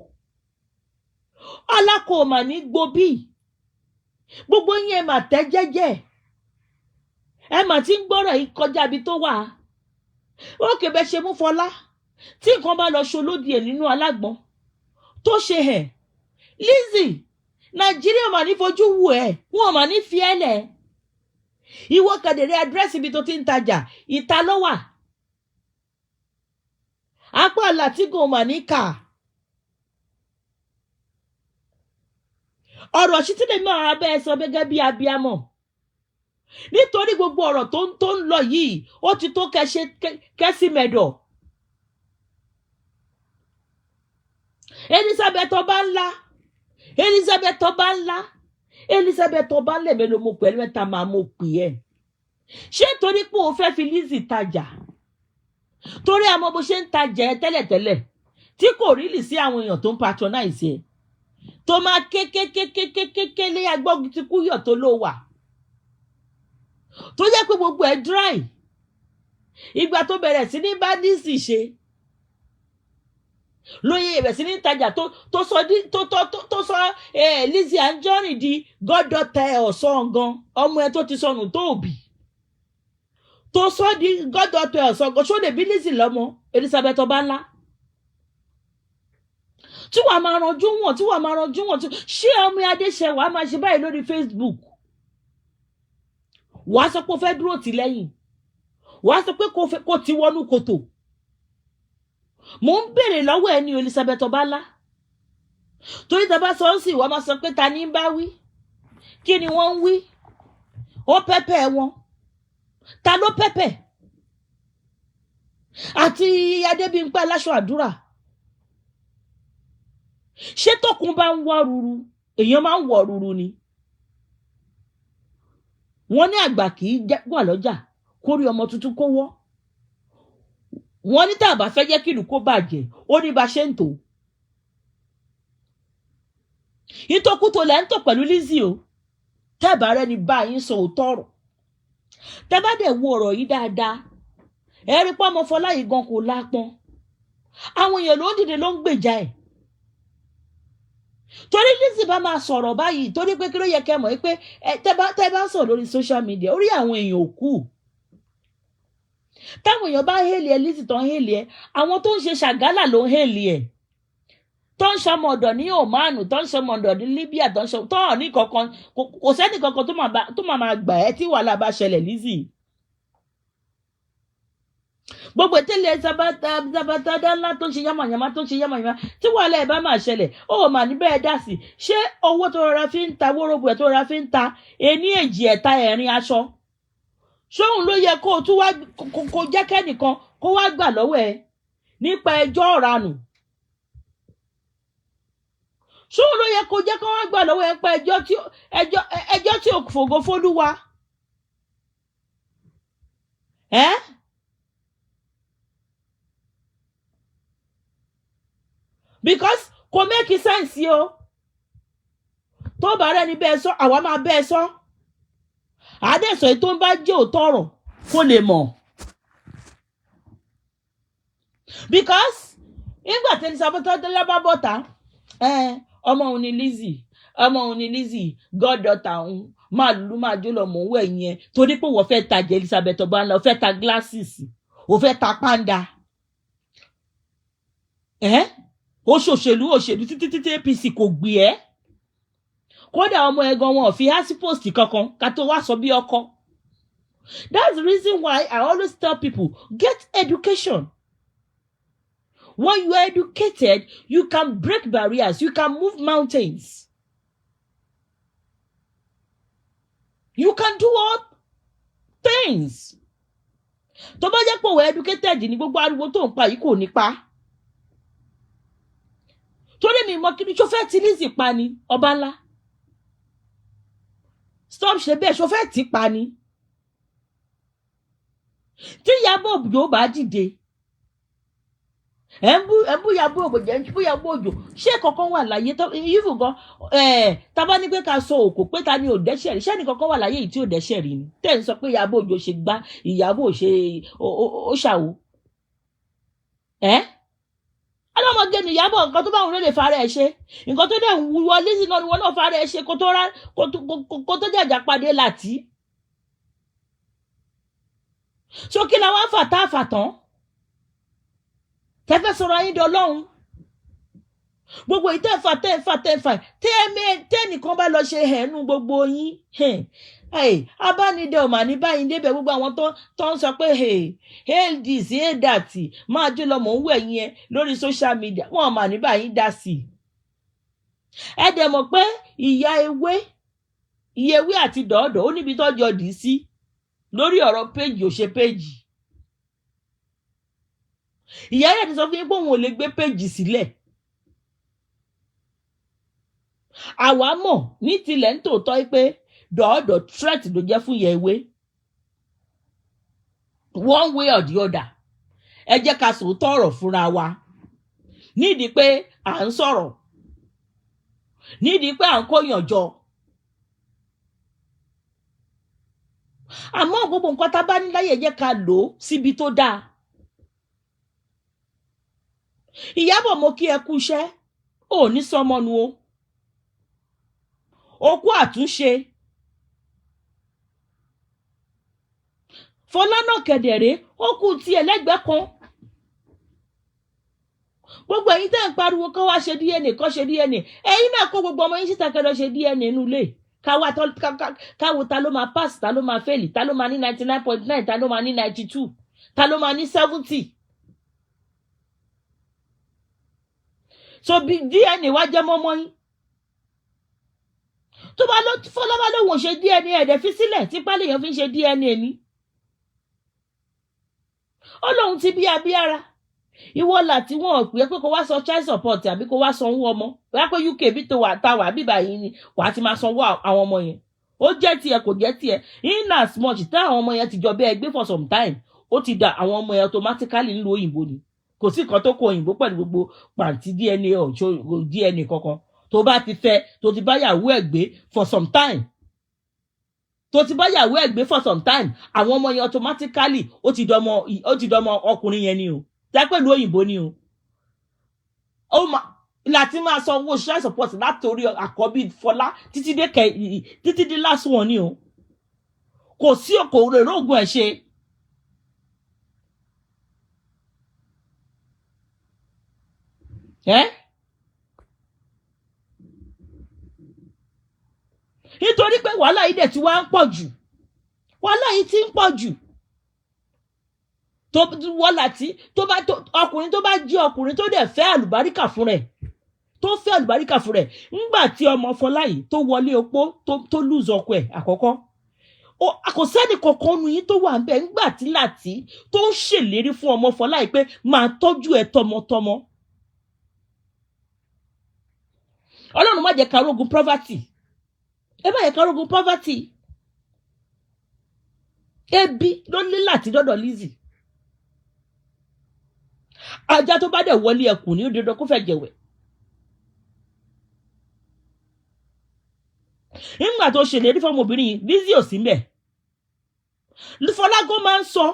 Alákò ò mà ní gbobí. Gbogbo yín ẹ mà tẹ́ jẹ́jẹ́. Ẹ mà ti ń gbọ́rọ̀ yìí kọjá ibi tó wà. Ókè bẹ ṣe mú Fọlá. Tí nǹkan bá lọ ṣolódì ẹ̀ nínú alágbọ̀n tó ṣe ẹ̀. Lizzy, Nàìjíríà mà ní fojú wù ẹ́. Wọ́n mà ní fi ẹ́ lẹ̀. Ìwọ kẹ̀dẹ̀rẹ́ àdírẹ́sì ibi tó ti ń tajà. Ìta ló wà. Apá Làtígò mà ní kà. Ọ̀rọ̀ sí tí lè máa bẹ́ẹ̀ sọ gẹ́gẹ́ bí abiyamọ. Nítorí gbogbo ọ̀rọ̀ tó ń lọ yìí ó ti tó kẹ́sí mẹ́dọ̀. Elizabeth Obanla mélòó mo pẹ̀lú ẹ̀ta máa mo pè ẹ́. Ṣé torí pé o fẹ́ fi Lizzy tajà? Torí àmọ́ bó ṣe ń tajà ẹ tẹ́lẹ̀tẹ́lẹ̀ tí kò rí lì sí àwọn èèyàn tó ń patronize ẹ. Tó máa kékékékékéké lé agbọ́gun ti kúyọ̀ tó ló wà. Tó jẹ́ pé gbogbo ẹ̀ dry. Ìgbà tó bẹ̀rẹ̀ sí ní bá Lizzy ṣe. Lóye ìbẹ̀ sí ní tajà tó sọ Lizzy Anjorin di goddaughter ọ̀sán gan. Ọmọ ẹ tó ti sọnù tó òbí. Tó sọ di goddaughter ọ̀sán gan. Ṣó lè bí Lizzy lọ́mọ Elizabeth Obanla? Tí wàá máa ranjú wọn ṣé ọmọ Adéṣẹ́ wàá máa ṣe báyìí lórí Facebook? Wàá sọ pé o fẹ́ dúró tì lẹ́yìn. Wàá sọ pé kò ti wọnú kòtò. Mo ń bèrè lọ́wọ́ ẹni Elizabeth Obanla. Torí tàbá sọ ń sì wọ́n máa sọ pé ta ni ń bá wí? Kí ni wọ́n ń wí? Ó pẹ́pẹ́ wọn. Ta ló pẹ́pẹ́? Àti Adébímpé aláṣọ àdúrà. Ṣé tókun bá ń wọ́ ruru, èèyàn máa ń wọ̀ ruru ni? Wọ́n ní àgbà kì í wà lọ́jà kó rí ọmọ tuntun kó wọ́. Wọ́n ní tàbá fẹ́ jẹ́ kí ìlú kó bàjẹ́, ó ní bá ṣe ń tò. Ìtòkùtò lẹ́ ń tò pẹ̀lú Lizzy o. Tẹ́bà rẹ ni bá yín sọ òótọ́ ọ̀rọ̀. Tẹ́bà dẹ̀ wo ọ̀rọ̀ yìí dáadáa. Ẹ rí pé ọmọ Fọlá yìí gan kò lápọn. Àwọn èèyàn ló ń dìde ló ń gbèjà ẹ̀. Torí Lizzy bá máa sọ̀rọ̀ báyìí torí pé kí ló yẹ kẹ́ mọ̀ pé tẹ́ bá sọ̀rọ̀ lórí social media orí àwọn èèyàn ò kú. Táwọn èèyàn bá hélì ẹ Lizzy tó ń hélì ẹ, àwọn tó ń ṣe ṣàgálà ló ń hélì ẹ. Tó ń ṣọmọ ọ̀dọ̀ ní Oman, tó ń ṣọmọ ọ̀dọ̀ ní Libya, tó ní kankan, kò sẹ́ni kankan tó máa gbà ẹ́ tí wàhálà bá ṣẹlẹ̀ Lizzy. Gbogbo ìtẹ́lẹ̀ zabata ńlá tó ń ṣe yamayama tí wàhálà ẹ̀ bá máa ṣẹlẹ̀ ó mà ní bẹ́ẹ̀ dá sí. Ṣé owó tó rọra fi ń ta wórógbò ẹ̀ tó rọra fi ń ta ení èjì ẹ̀ta ẹ̀rin aṣọ? Ṣóhun ló yẹ kó o tún wá kó jẹ́ kẹ́nìkan kó wá gbà lọ́wọ́ ẹ nípa ẹjọ́ ọ̀ranù? Ṣóhun ló yẹ kó jẹ́ kó wá gbà lọ́wọ́ ẹ nípa ẹjọ́ tí ò fògo fólúwa? Because kò make sense yo. Tó bá rẹ̀ ní bẹ́ẹ̀ sọ, àwa máa bẹ́ẹ̀ sọ. Àdẹ́sọ̀ èyí tó ń bá jẹ́ òótọ́ ọ̀rọ̀ kó lè mọ̀. Because nígbà tí Elizabeth Obanla bá bọ́ta, ọmọ òun ni Lizzy, goddaughter òun, máa lù máa jó lọ mọ̀ òun ẹ̀yìn ẹ̀ torí pé wọ́n fẹ́ tajà Elizabeth Obanla, ó fẹ́ ta glasses, ó fẹ́ ta panda. Ó ṣòṣèlú títí APC kò gbé ẹ́. Kódà ọmọ ẹ̀gan wọn ò fi há sí post kankan ká tó wá sọ bí ọkọ. That's the reason why I always tell people, get education. When you are educated, you can break barriers, you can move mountains. You can do all things. Tó bá jẹ́ pé òwe educated ní gbogbo ariwo tó ń pa yìí kò ní pa. Torí mi mọ̀ kí ni ṣó ti Lizzy pa ni Obanla. Stop ṣe bẹ́ẹ̀ ṣó ti pa ni. Tí Iyabo Òjó bá dìde. Ẹ̀bú Iyabo Òjó ṣé kankan wà láyé tó yífù gan tá bá ní pé ká sọ òkò pé ta ni ò dẹ́ṣẹ̀ rí ṣé ní kankan wà láyé yìí tí ò dẹ́ṣẹ̀ rí ni tẹ́ ń sọ pé Iyabo Òjó ṣe gbá Iyabo ṣe ó ṣàwò ọlọ́mọge ni Iyabo nǹkan tó bá wù ló lè fara ẹ̀ ṣe nǹkan tó dẹ̀ wù wọ Lizzy náà ni wọn náà fara ẹ̀ ṣe kó tó jàjà pàdé láti sókè làwọn àfàtà àfàtàn tẹ́fẹ́ sọ̀rọ̀ ayé dọ́lọ́hún gbogbo ìtẹ́fà tẹ́nìkan bá lọ ṣe ẹ̀ẹ́nu gbogbo yín abánidẹ ò mà ní báyìí débẹ̀ gbogbo àwọn tó ń sọ pé hail this hail that máa jó lọ mọ̀ ń wẹ̀ yẹn lórí social media wọn ò mà ní báyìí dá sí i ẹ dẹ̀ mọ̀ pé ìyá ewé àti dọ̀ọ̀dọ̀ ó níbi tọ́jọ́ dì í sí lórí ọ̀rọ̀ péjì ò ṣe péjì ìyá rẹ̀ ti sọ fún yín pé òun ò lè gbé péjì sílẹ̀ àwa mọ̀ ní tilẹ̀ ń tòótọ́ pé dọ̀ọ̀dọ̀ threat ló jẹ́ fún ìyá ewé one way or the other ẹ jẹ́ ká sòótọ́ ọ̀rọ̀ fúnra wa nídìí pé à ń sọ̀rọ̀ nídìí pé à ń kóyàn jọ àmọ́ gbogbo nǹkan tá a bá ní láyè jẹ́ ká lò ó síbi tó dáa. Iyabo mo kí ẹ kú iṣẹ́ ò ní sọmọnu o okú àtúnṣe Fola náà kẹ̀dẹ̀rẹ́ ó kú ti ẹlẹ́gbẹ́ kan gbogbo ẹ̀yin tẹ́ ń pariwo kó wá ṣe DNA kó ṣe DNA ẹ̀yin náà kó gbogbo ọmọ yín síta kẹ́lọ́ ṣe DNA nínú ilé káwo ta ló máa pass ta ló máa fail ta ló máa ní 99.9 ta ló máa ní 92 ta ló máa ní 70. So bí DNA wá jẹ́ mọ́mọ́ yín tó bá lọ Fola bá lóun ṣe DNA ẹ̀dẹ̀ fi sílẹ̀ tí pálí èèyàn fi ń ṣe DNA ni ó lóun ti bí abíára ìwọ láti wọn ò pé kó wá sọ child support àbí kó wá sanwó ọmọ wá pé UK bí tó wà tá wà bíbà yìí ni wà á ti máa sanwó àwọn ọmọ yẹn ó jẹ́ tiẹ̀ kò jẹ́ tiẹ̀ in as much tá àwọn ọmọ yẹn ti jọ bẹ́ẹ̀ gbé for some time ó ti dà àwọn ọmọ yẹn automatically ń lo òyìnbó ni kò sí nǹkan tó kó òyìnbó pẹ̀lú gbogbo pàǹtí DNA ọ̀ṣọ́ DNA kankan tó bá ti fẹ́ tó ti bá yàwó ẹ̀ gbé for some time àwọn ọmọ yẹn automatically ó ti dọmọ ọkùnrin yẹn ni o já pẹ̀lú òyìnbó ni o ó láti máa san owó child support látòrí àkọ́bí Fọlá títí dé last one ni o kò sí òkòrò ìrógùn ẹ̀ ṣe. Nítorí pé wàhálà yìí dẹ̀ ti wá ń pọ̀ jù wàhálà yìí ti ń pọ̀ jù ọkùnrin tó bá jẹ́ ọkùnrin tó dẹ̀ fẹ́ àlùbáríkà fún rẹ̀ ńgbà tí ọmọ Fọlá yìí tó wọlé opó tó lùzọ ọkọ ẹ̀ àkọ́kọ́ kò sẹ́ni kankan nu yín tó wà ń bẹ̀ ńgbà tí láti tó ń ṣèlérí fún ọmọ Fọlá yìí pé máa tọ́jú ẹ̀ tọmọtọmọ. Ọlọ́run má jẹ́ ká rógun poverty ẹ má jẹ́ ká rógun poverty ebi ló ní láti dọ́dọ̀ Lizzy ajá tó bá dẹ̀ wọlé ẹkùn ní dandan kó fẹ́ jẹ̀wẹ̀ nígbà tó ṣèlérí fọmọbìnrin yìí Lizzy ò sí mbẹ̀ Fọlá gan máa ń sọ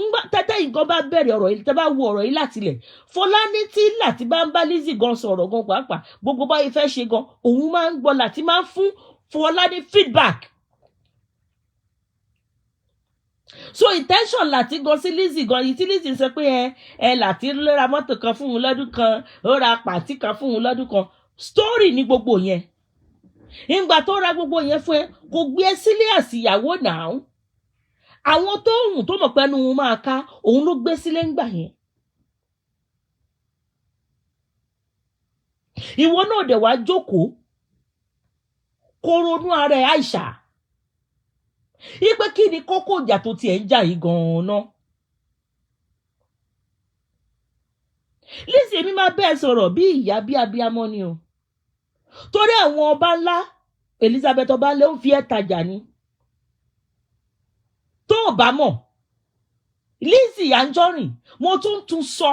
ńgbà tẹ́tẹ́ ìgan bá bẹ̀rẹ̀ ọ̀rọ̀ yìí tẹ́ bá wo ọ̀rọ̀ yìí láti lẹ̀ Fọlá ní tí láti bá ń bá Lizzy gan sọ̀rọ̀ gan pàápàá gbogbo báyìí fẹ́ ṣe gan òun máa ń gbọ́ láti máa ń fún Fọlá ní feedback. So intention láti gan sí Lizzy gan yìí tí Lizzy sọ pé ẹ láti ra mọ́tò kan fún un lọ́dún kan ó ra pàtí kan fún un lọ́dún kan story ní gbogbo yẹn ìgbà tó ra gbogbo yẹn fún ẹ kò gbé ẹ sílé àsìyàwó náà àwọn tó hùn tó mọ̀ pé ẹnu wọn máa ká òun ló gbé sílé ńgbà yẹn ìwọ náà dẹ̀ wá jókòó kó ronú ara ẹ̀ Àìṣà ipe kí ni kókó ìjà tó tiẹ̀ ń jà yìí gan-an. Lizzy, èmi máa bẹ́ẹ̀ sọ̀rọ̀ bí ìyá bí abiyamọ ni o, torí àwọn Obanla Elizabeth Obanla ń fi ẹ́ tajà ni. Tó o bá mọ̀ Lizzy Anjorin, mo tún sọ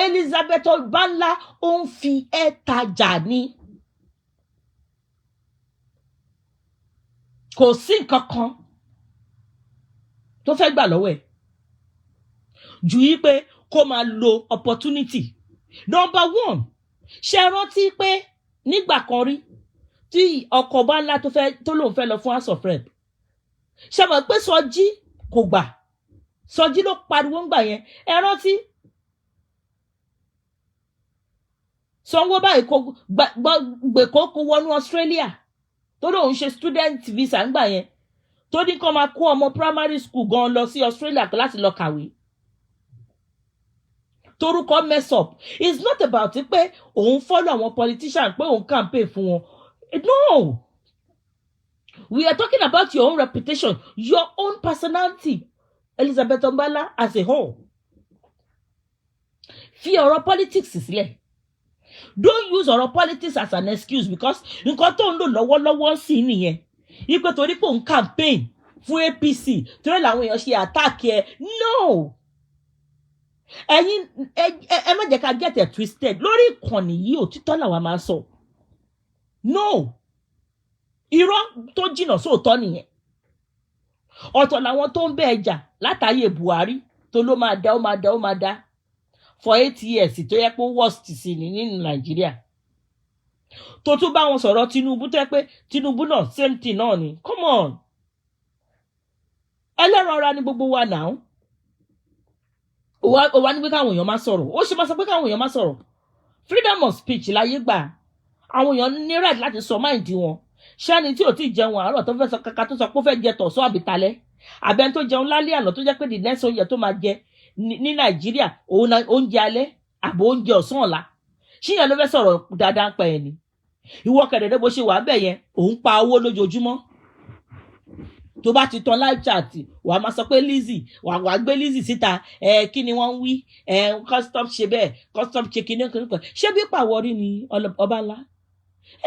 Elizabeth Obanla ó ń fi ẹ́ tajà ni. Kò sí nǹkan kan tó fẹ́ gbà lọ́wọ́ ẹ̀ ju yí pé kó máa lo opportunity. Number one, ṣe rántí pé nígbà kan rí tí ọkọ Obanla tó lóun fẹ́ lọ fún House of Rep, ṣe mọ̀ pé Sọjí kò gbà, Sọjí ló pariwo ń gbà yẹn. Ẹ rántí Sanwó báyìí kò gbèkó kó wọnú Australia tó lóun ṣe student visa ń gbà yẹn, tó ní kó máa kó ọmọ primary school gan lọ sí Australia láti lọ kàwé. Torúkọ mess up. It's not about pé òun follow àwọn politician pé òun campaign fún wọn. No. We are talking about your own reputation, your own personality. Elizabeth Obanla as a whole. Fi ọ̀rọ̀ politics sílẹ̀. Don't use ọ̀rọ̀ politics as an excuse because nǹkan tó ń lò lọ́wọ́lọ́wọ́ sí nìyẹn. Ipe torí pé òun campaign fún APC torí làwọn èèyàn ṣe attack ẹ. No. Ẹ̀yin ẹ má jẹ́ ká get it twisted. Lórí ìkànnì yìí òtítọ́ làwa máa sọ. No. Irọ́ tó jìnnà sóòótọ́ nìyẹn. Ọ̀tọ̀ làwọn tó ń bẹ ẹjà látàyè Buhari tó ló máa dá for 8 years tó yẹ pé worst sí ní Nàìjíríà. Tó tún bá wọn sọ̀rọ̀ Tinubu tó yẹ pé Tinubu náà same thing náà ni. Come on. Ẹlẹ́ran ara ni gbogbo wa náà. Ó wá ní pé káwọn èèyàn má sọ̀rọ̀. Ó ṣe máa sọ pé káwọn èèyàn má sọ̀rọ̀. Freedom of speech láyé gbà. Àwọn èèyàn ní right láti sọ mind wọn. Ṣáni tí ò tí jẹun àárọ̀ tó fẹ́ sọ kàkà tó sọ pé ó fẹ́ jẹ tọ̀sán àbí talẹ́. Àbẹ́ni tó jẹun lálẹ́ àná tó jẹ́ pé the next oúnjẹ tó máa jẹ ní Nàìjíríà oúnjẹ alẹ́ àbò oúnjẹ ọ̀sán ọ̀la. Ṣíyàn ló fẹ́ sọ̀rọ̀ dáadáa pa ẹ̀ ni. Ìwọ kẹ̀dẹ̀dẹ̀ bó ṣe wà bẹ́ẹ̀ yẹn òun pa owó lójoojúmọ́. Tó bá ti tan live chat wàá máa sọ pé Lizzy wàá gbé Lizzy síta kí ni wọ́n ń wí custom ṣe bẹ́ẹ̀ custom ṣe kíní kan ṣé bí pàwọ́rí ni Obanla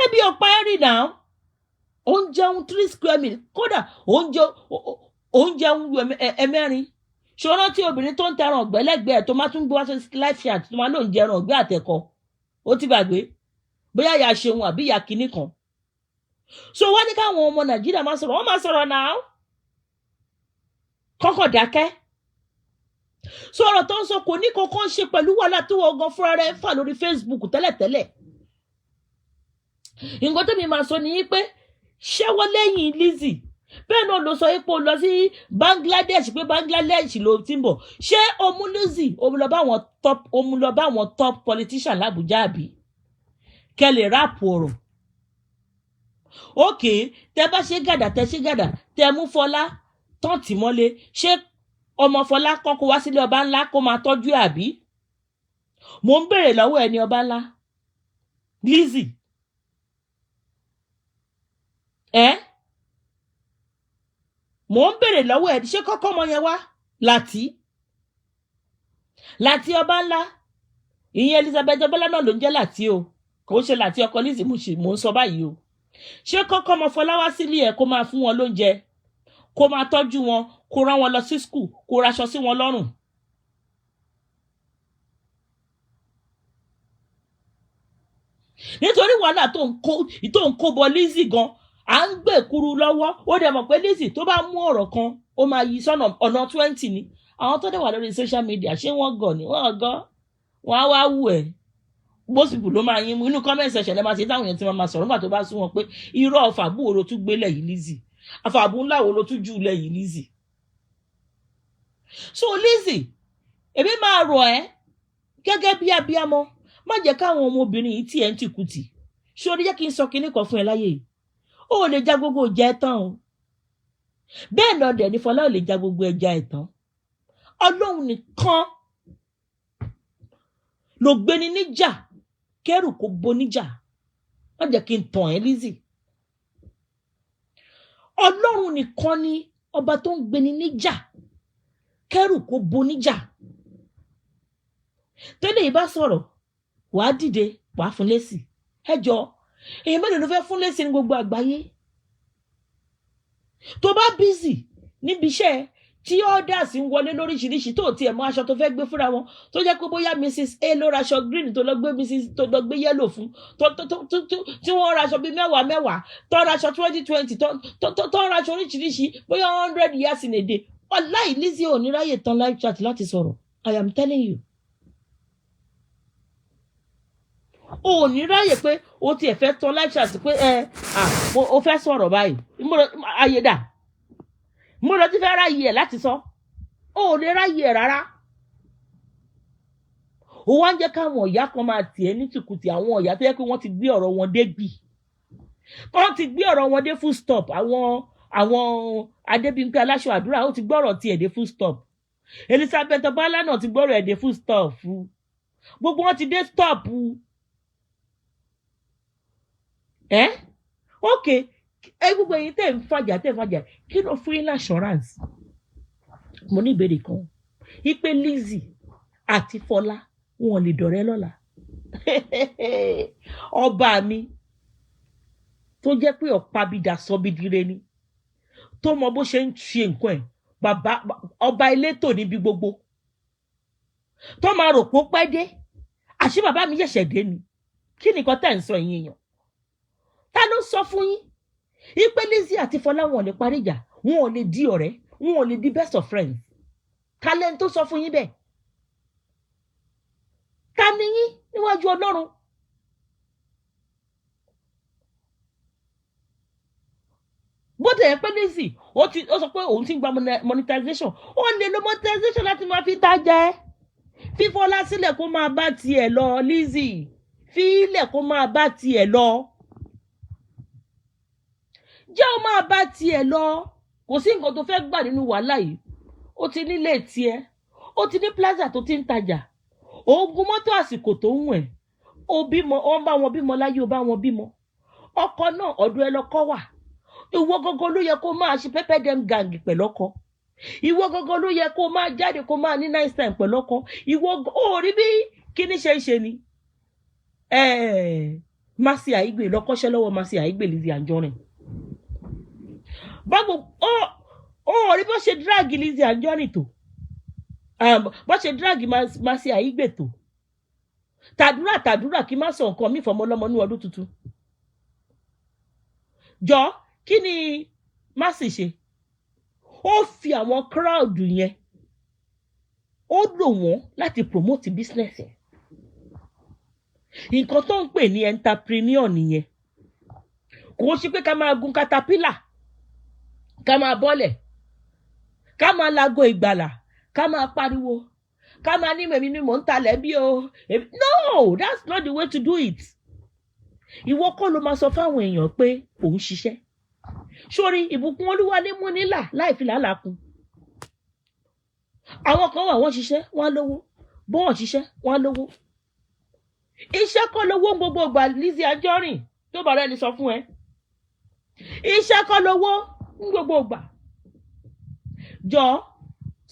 ẹbí ọ̀pá ẹ̀rì náà ó ń jẹun 3 square meal kódà ó ń jẹun ẹ̀mẹ́rin ṣòro tí obìnrin tó ń tẹran ọ̀gbẹ́ lẹ́gbẹ̀ẹ́ tó máa tún gbé wá sí live chat tó máa lóun jẹran ọ̀gbẹ́ àtẹ̀kọ́ ó ti gbàgbé bóyá ìyá ṣeun àbí ìyá kíní kan. So wọ́n ní káwọn ọmọ Nàìjíríà máa sọ̀rọ̀ wọ́n máa sọ̀rọ̀ náà kọ́kọ́ dákẹ́. So ọ̀rọ̀ tó ń sọ kò ní kankan ṣe pẹ̀lú wàhálà tó ọgàn fúnra rẹ̀ fà lórí Facebook tẹ́lẹ̀tẹ́lẹ̀. Nǹkan tó mi máa sọ ni pé ṣẹ́wọ́ lẹ́yìn Lizzy bẹ́ẹ̀ náà ló sọ pé ó lọ sí Bangladesh pé Bangladesh ló ti ń bọ̀ ṣé ó mú Lizzy ó mú lọ bá àwọn top politician l'Abuja àbí kẹ́ lè ráàpù ọ̀rọ̀. Ok, tẹ bá ṣe gàdà tẹ mú Fola tán tì mọ́lé ṣé ọmọ Fola kọ́kọ́ wá sílé Obanla kó máa tọ́jú àbí? Mo ń béèrè lọ́wọ́ ẹni Obanla Lizzy mo ń béèrè lọ́wọ́ ẹ̀ ṣé kọ́kọ́ mọ yẹn wá láti Obanla ìyẹn Elizabeth Obanla náà ló ń jẹ́ láti o kò ń ṣe láti ọkọ Lizzy mo ń sọ báyìí o. Ṣé kọ́kọ́ mọ Fola wá sílé ẹ̀ kó máa fún wọn lóúnjẹ kó máa tọ́jú wọn kó rán wọn lọ sí school kó raṣọ sí wọn lọ́rùn. Nítorí wàhálà tó ń kó bọ Lizzy gan à ń gbé kuru lọ́wọ́ ó dẹ̀ mọ̀ pé Lizzy tó bá mú ọ̀rọ̀ kan ó máa yí sọ́nà ọ̀nà 20 ni. Àwọn tó dẹ̀ wà lórí social media ṣé wọ́n gọ̀ ni wọ́n gọ́ wọ́n á wá wù ẹ́ most people ló máa yín mú inú comment section ẹ máa ṣe táwọn èèyàn ti máa sọ̀rọ̀ nígbà tó bá sún wọn pé irọ́ ọ̀fàbù wo ló tún gbélé yìí Lizzy àfàbù ńlá wo ló tún jù lẹ̀ yìí Lizzy. So Lizzy èmi máa rọ̀ ẹ́ gẹ́gẹ́ bí abiyamọ má jẹ́ káwọn ọmọbìnrin yìí tí ẹ̀ ń tìkùtì ṣé o ní jẹ́ kí n sọ kinní kan fún ẹ láyé yìí ó lè já gbogbo ìjà ẹ̀ tán o bẹ́ẹ̀ náà dẹ̀ ní Fọlá ò lè já gbogbo ẹja ẹ̀ tán Ọlọ́run nìkan ló gbéni níjà kẹ́rù kò bo níjà má jẹ́ kí n tàn ẹ́ Lizzy Ọlọ́run nìkan ni ọba tó ń gbéni níjà kẹ́rù kó bo níjà. Tẹ́lẹ̀ yìí bá sọ̀rọ̀ wàá dìde wàá fún lésì. Ẹ jọ èèyàn mélòó ló fẹ́ fún lésì ní gbogbo àgbáyé? Tó bá bízì níbi iṣẹ́ tí orders ń wọlé lóríṣiríṣi tó tiẹ̀ mọ aṣọ tó fẹ́ gbé fúnra wọn, tó jẹ́ pé bóyá Mrs. A ló raṣọ green tó lọ gbé Mrs. tó lọ gbé yellow fún, tí wọ́n raṣọ bíi mẹ́wàá tó raṣọ 2020 tó raṣọ oríṣiríṣi bóyá 100 years in a day. Wallahi Lizzy ò ní ráyè tán live chat láti sọ̀rọ̀. I am telling you. O ò ní ráyè pé o tiẹ̀ fẹ́ tán live chat pé o fẹ́ sọ̀rọ̀ báyìí. Ayé dà. Mo lọ ti fẹ́ ráyè ẹ̀ láti sọ. O ò lè ráyè ẹ̀ rárá. Ó wá ń jẹ́ káwọn ìyá kan máa tì ẹ́ ní tìkùtì, àwọn ìyá tó yẹ pé wọ́n ti gbé ọ̀rọ̀ wọn dé gbì. Wọ́n ti gbé ọ̀rọ̀ wọn dé full stop. Àwọn Adébímpé aláṣọ àdúrà ó ti gbọ́rọ̀ tiẹ̀ dé full stop. Elizabeth Obanla náà ti gbọ́rọ̀ ẹ̀ dé full stop. Gbogbo wọn ti dé stop. Okay. Gbogbo ẹ̀yin tẹ́ ń fàjà kí ló fún yín assurance? Mo ní ìbéèrè kan. Ipe Lizzy àti Fola wọn lè dọ̀rẹ́ lọ́la. Ọba mi tó jẹ́ pé ọ̀pábídà sọ́bídire ni, tó mọ bó ṣe ń ṣe nǹkan ẹ̀, bàbá ọba elétò níbi gbogbo, tó máa rò pó pẹ́ dé, àṣé bàbá mi ṣẹ̀ṣẹ̀ dé ni. Kí ni nǹkan tẹ́ ń sọ ẹ̀yin èèyàn? Ta ló sọ fún yín ipe Lizzy àti Fola wọn lè parí ìjà, wọn ò lè di ọ̀rẹ́, wọn ò lè di best of friends? Talent tó sọ fún yín bẹ́ẹ̀? Ta ni yín níwájú Ọlọ́run? Bó tẹ̀ ẹ́ pé Lizzy ó sọ pé òun ti ń gba monetization, ó lè lo monetization láti máa fi tajà ẹ́. Fi Fola sílẹ̀ kó máa bá tiẹ̀ lọ. Lizzy fi ilẹ̀ kó máa bá tiẹ̀ lọ. Jẹ́ ó máa bá tiẹ̀ lọ. Kò sí nǹkan tó fẹ́ gbà nínú wàhálà yìí. Ó ti nílé tiẹ̀, ó ti ní plaza tó ti ń tajà, oògùn mọ́tò àsìkò tó ń wẹ̀, ó bímọ, ó ń bá wọn bímọ láyé, ó bá wọn bímọ. Ọkọ náà ọ̀dọ̀ ẹ lọkọ wà. Ìwọ gógó ló yẹ kó máa ṣe pepper dem gang pẹ̀lú ọkọ. Ìwọ gógó ló yẹ kó máa jáde kó máa ní nice time pẹ̀lú ọkọ. Ìwọ ó rí bí kíní ṣe ń ṣe ni. Mercy Aigbe lọ́kọ́ṣẹ́ lọ́wọ́ Mercy Aigbe Lizzy Anjorin. Báwo ó rí bó ṣe drag Lizzy Anjorin tó. Bó ṣe drag Mercy Aigbe tó. Tàdúrà kí má sọ nǹkan mí fọmọ lọ́mọ ní ọdún tuntun. Jọ kí ni Mercy ṣe? Ó fi àwọn crowd yẹn, ó lò wọ́n láti promote business ẹ̀. Nǹkan tó ń pè ní entrepreneur nìyẹn. Kò ṣe pé ká máa gun caterpillar, ká máa bọ́lẹ̀, ká máa lago ìgbàlà, ká máa pariwo, ká máa ní mèmí ni mò ń talẹ̀ bí o. No, that's not the way to do it. Ìwọ kọ́ ló máa sọ fáwọn èèyàn pé òun ṣiṣẹ́. Sórí ìbùkún Olúwa ní mú nílà láì fi làálàá kún. Àwọn kan wà wọ́n ṣiṣẹ́ wọ́n lówó, bó wọ́n ṣiṣẹ́ wọ́n lówó. Iṣẹ́ kọ́ lówó gbogbo ìgbà Lizzy Anjorin tó bá rẹ̀ ní sọ fún ẹ. Iṣẹ́ kọ́ lówó gbogbo ìgbà. Jọ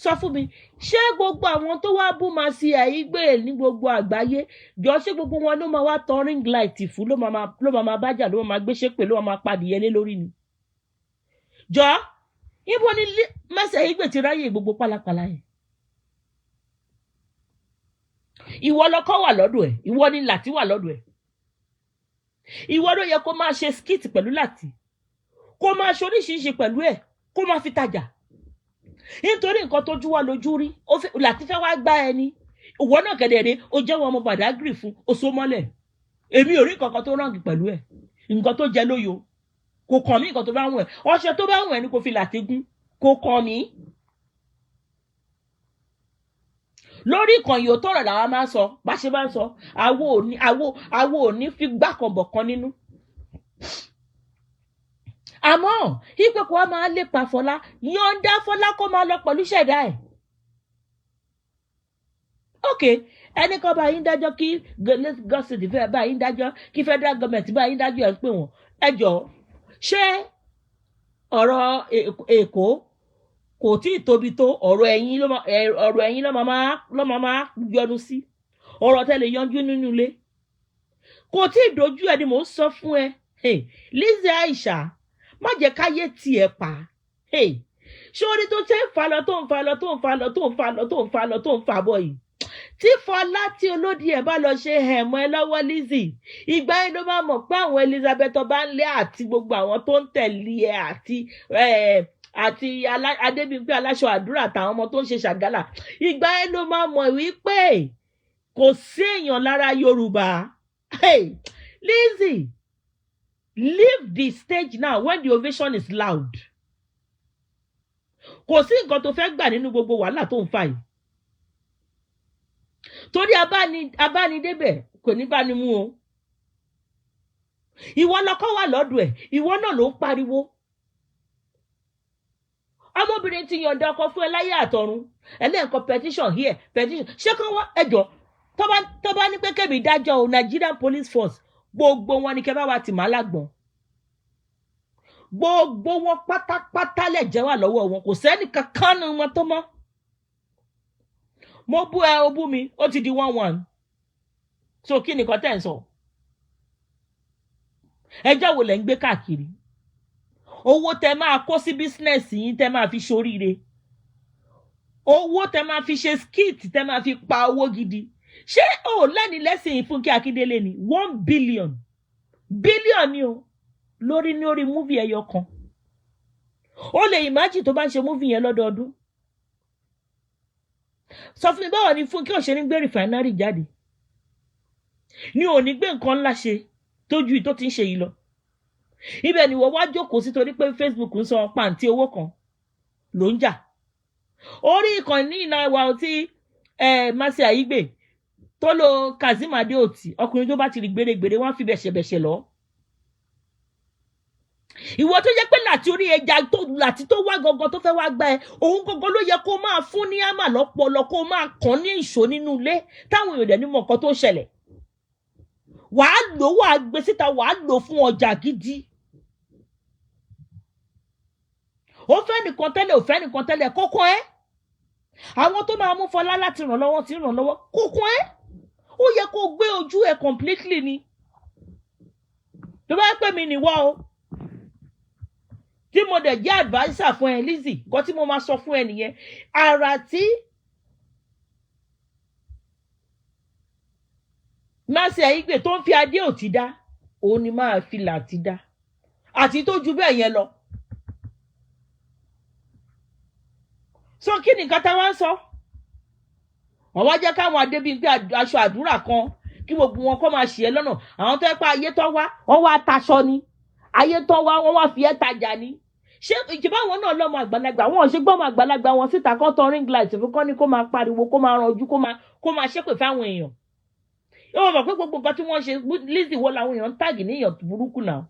sọ fún mi, ṣé gbogbo àwọn tó wá bú Mercy Aigbe ní gbogbo àgbáyé, jọ ṣé gbogbo wọn ló máa wá tan ring light fún, ló máa bájà, ló máa gbé ṣépè, ló máa padìyẹ lé lórí ni? Jọ ibo ni Mercy Aigbe ti ráyè gbogbo pálapàla yẹn? Ìwọ lọkọ wà lọ́dọ̀ ẹ̀, ìwọ ni Láti wà lọ́dọ̀ ẹ̀. Ìwọ ló yẹ kó máa ṣe skit pẹ̀lú Láti, kó máa ṣe oríṣiríṣi pẹ̀lú ẹ̀, kó máa fi tajà. Nítorí nǹkan tó jú wá lójú rí, Láti fẹ́ wá gbá ẹni. Ìwọ náà kẹ̀dẹ̀rẹ̀ ó jẹ́wọ́ ọmọ Badagry fún oṣó mọ́lẹ̀. Èmi ò rí nǹkan tó rọ̀ǹgì pẹ̀lú ẹ̀. Nǹkan tó jẹ lóyo. Kò kàn mí nǹkan tó bá wùn ẹ́. Ọṣẹ tó bá wùn ẹ́ ni kò fi Láti gún. Kò kàn mí. Lórí ìkànnì ò tọrọ làwa máa ń sọ, bá ṣe máa ń sọ, àwo ò ní fi gbákanbọ̀kan nínú. Àmọ́ ìpè kò wá máa lépa Fola, yọ̀ǹda Fola kó máa lọ pẹ̀lú ṣẹ̀dá ẹ̀. Okay, ẹni kan bá yín dájọ́ kí gọ́sìdì fẹ́ bá yín dájọ́, kí federal government bá yín dájọ́ ẹ̀ ń pè wọ́n. Ẹ jọ̀ọ́, ṣé ọ̀rọ̀ Èkó kò tí ì tóbi tó ọ̀rọ̀ ẹ̀yin ló máa yọnu sí ọ̀rọ̀ tẹ́lẹ̀ yanjú nínú ilé kò tí ì dojú ẹ ni mò ń sọ fún ẹ Lizzy Aisha má jẹ́ káyé tiẹ̀ pa ṣé orí tó ṣe ń fa lọ tó ń fa lọ tó ń fa lọ tó ń fa lọ tó ń fa lọ tó ń fa bọ̀ yìí tí Fọlá tí olódì ẹ̀ bá lọ ṣe ẹ̀mọ́ ẹ lọ́wọ́ Lizzy ìgbà yẹn ló máa mọ̀ pé àwọn Elizabeth Obanla àti gbogbo àwọn tó ń tẹ̀lé ẹ àti Adébímpé aláṣọ àdúrà àtàwọn ọmọ tó ń ṣe ṣàgálà ìgbà yẹn ló máa mọ̀ wípé kò sí èèyàn lára Yorùbá Lizzy leave the stage now when the ovation is loud kò sí nǹkan tó fẹ́ gbà nínú gbogbo wàhálà tó ń fà yìí torí abánidébẹ̀ kò ní bá ní mú o ìwọ lọkọ wà lọ́dọ̀ ẹ̀ ìwọ náà ló ń pariwo ọmọbìnrin ti yọ̀ǹda ọkọ fún ẹ láyé àtọ̀run ẹlẹ́ǹkan petition here petition ṣé kán wá ẹjọ́ tó bá ní pé kẹ́mi dájọ́ o Nigerian Police Force gbogbo wọn ni kẹ́ bá wa tì má lágbọ̀n gbogbo wọn pátápátá lẹ̀jẹ̀ wà lọ́wọ́ wọn kò sẹ́ni kankan nu wọn tó mọ́ mo bú ẹ o bú mi ó ti di 1-1 so kí nìkan tẹ́ ń sọ ẹjọ́ wo lẹ̀ ń gbé káàkiri owó tẹ máa kó sí bísínẹ́sì yín tẹ máa fi ṣoríire owó tẹ máa fi ṣe skit tẹ máa fi pa owó gidi ṣé o lẹ́ni lẹ́sìn Fúnkẹ́ Akíndélé ni 1 billion ni o lórí múvì ẹyọ kan ó lè imagine tó bá ń ṣe múvì yẹn lọ́dọọdún sọ fún mi báwo ni Fúnkẹ́ òṣèré ń gbé rìfàínárì jáde ni ò ní gbé nǹkan ńlá ṣe tójú tó ti ń ṣe yìí lọ ibẹ̀ ni wọ́n wá jókòó sí torí pé Facebook ń sọ pàǹtí owó kan ló ń jà orí ìkànnì iná wa tí Mercy Aigbe tó lo Kazeem Adeoti ọkùnrin tó bá ti rí gbèrègbèrè wọ́n fi bẹ̀ṣẹ̀bẹ̀ṣẹ̀ lọ ìwọ tó jẹ́ pé láti orí ẹja láti tó wá gangan tó fẹ́ wá gbá ẹ òun gangan ló yẹ kó máa fún ní àmà lọ́pọlọ kó máa kàn ní ìṣó nínú ilé táwọn èèyàn ní mọ̀ nǹkan tó ṣẹlẹ̀ wàá lò wàá gbé síta wàá lò fún ọjà gidi ó fẹ́ nìkan tẹ́lẹ̀ ò fẹ́ nìkan tẹ́lẹ̀ kókó ẹ́ àwọn tó máa mú Fọlá láti ràn lọ́wọ́ ti ràn lọ́wọ́ kókó ẹ́ ó yẹ kó gbé ojú ẹ completely ni tó bá pè mí nìwọ o tí mo dẹ̀ jẹ́ adviser fún ẹ Lizzy nǹkan tí mo máa sọ fún ẹ nìyẹn ara tí Mercy Aigbe tó ń fi Adeoti dá òun ni máa fi láti dá àti tó ju bẹ́ẹ̀ yẹn lọ so kí ni nǹkan tá wá ń sọ wọ́n wá jẹ́ káwọn Adébímpé aṣọ àdúrà kan kí gbogbo wọn kọ́ máa ṣì ẹ́ lọ́nà àwọn tó ẹ́ pa ayé tó wá wọ́n wá taṣọ ni ayé tó wá wọ́n wá fi ẹ́ tajà ni ṣé ìjọba àwọn náà lọ́mọ àgbàlagbà wọn ò ṣe gbọ́mọ àgbàlagbà wọn síta kọ́ tọ́ ring light fún kọ́ ni kó máa pariwo kó máa ranjú kó máa ṣépè fáwọn èèyàn yóò mọ̀ pé gbogbo nǹkan tí wọ́n ṣe Lizzy wo làwọn èèyàn ń tàgì ní èèyàn burúkú náà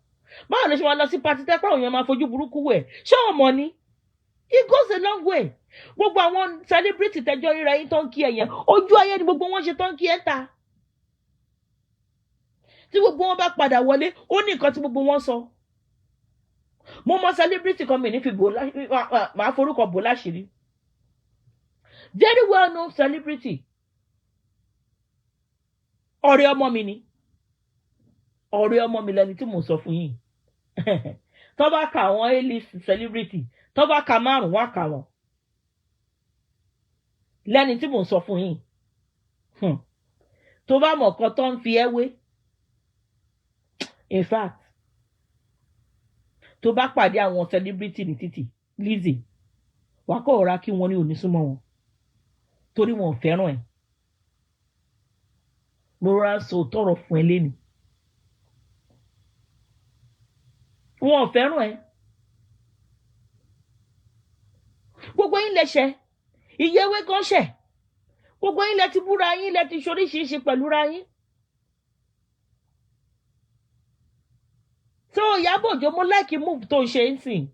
báwo ló ṣe máa lọ sí pati tẹ́pẹ́ àwọn èèyàn máa fojú burúkú wẹ̀ ṣé wọn mọ̀ ni it goes a long way gbogbo àwọn celebrity tẹjọ ríra yín tó ń kí ẹ yẹn ojú ayé ni gbogbo wọn ṣe tó ń kí ẹ ta tí gbogbo wọn bá padà wọlé ó ní nǹkan tí gbogbo wọn sọ mo mọ celebrity kan mi ní fi bò máa forúkọ bò láṣìírí very well known celebrity ọ̀rẹ́ ọmọ mi ni ọ̀rẹ́ ọmọ mi lẹni tí mo sọ fún yín tó bá ka àwọn A-list celebrity tó bá ka 5 wá ka wọn lẹ́ni tí mo sọ fún yín tó bá mọ̀ kan tó ń fi ẹ́ wé in fact tó bá pàdé àwọn celebrity ní títì Lizzy wà kọ́ ọ̀rá kí wọ́n ní òní súnmọ́ wọn torí wọn ò fẹ́ràn ẹ̀ mo rà sọ tọrọ fún ẹ lẹ́nu wọn ò fẹ́ràn ẹ̀ gbogbo yín lẹ́sẹ̀ ìyẹ́wé kan ṣẹ̀ gbogbo yín lẹ ti búra yín lẹ ti ṣoríṣiríṣi pẹ̀lú ra yín so Iyabo Ojo mo like move tó ṣe ń sìn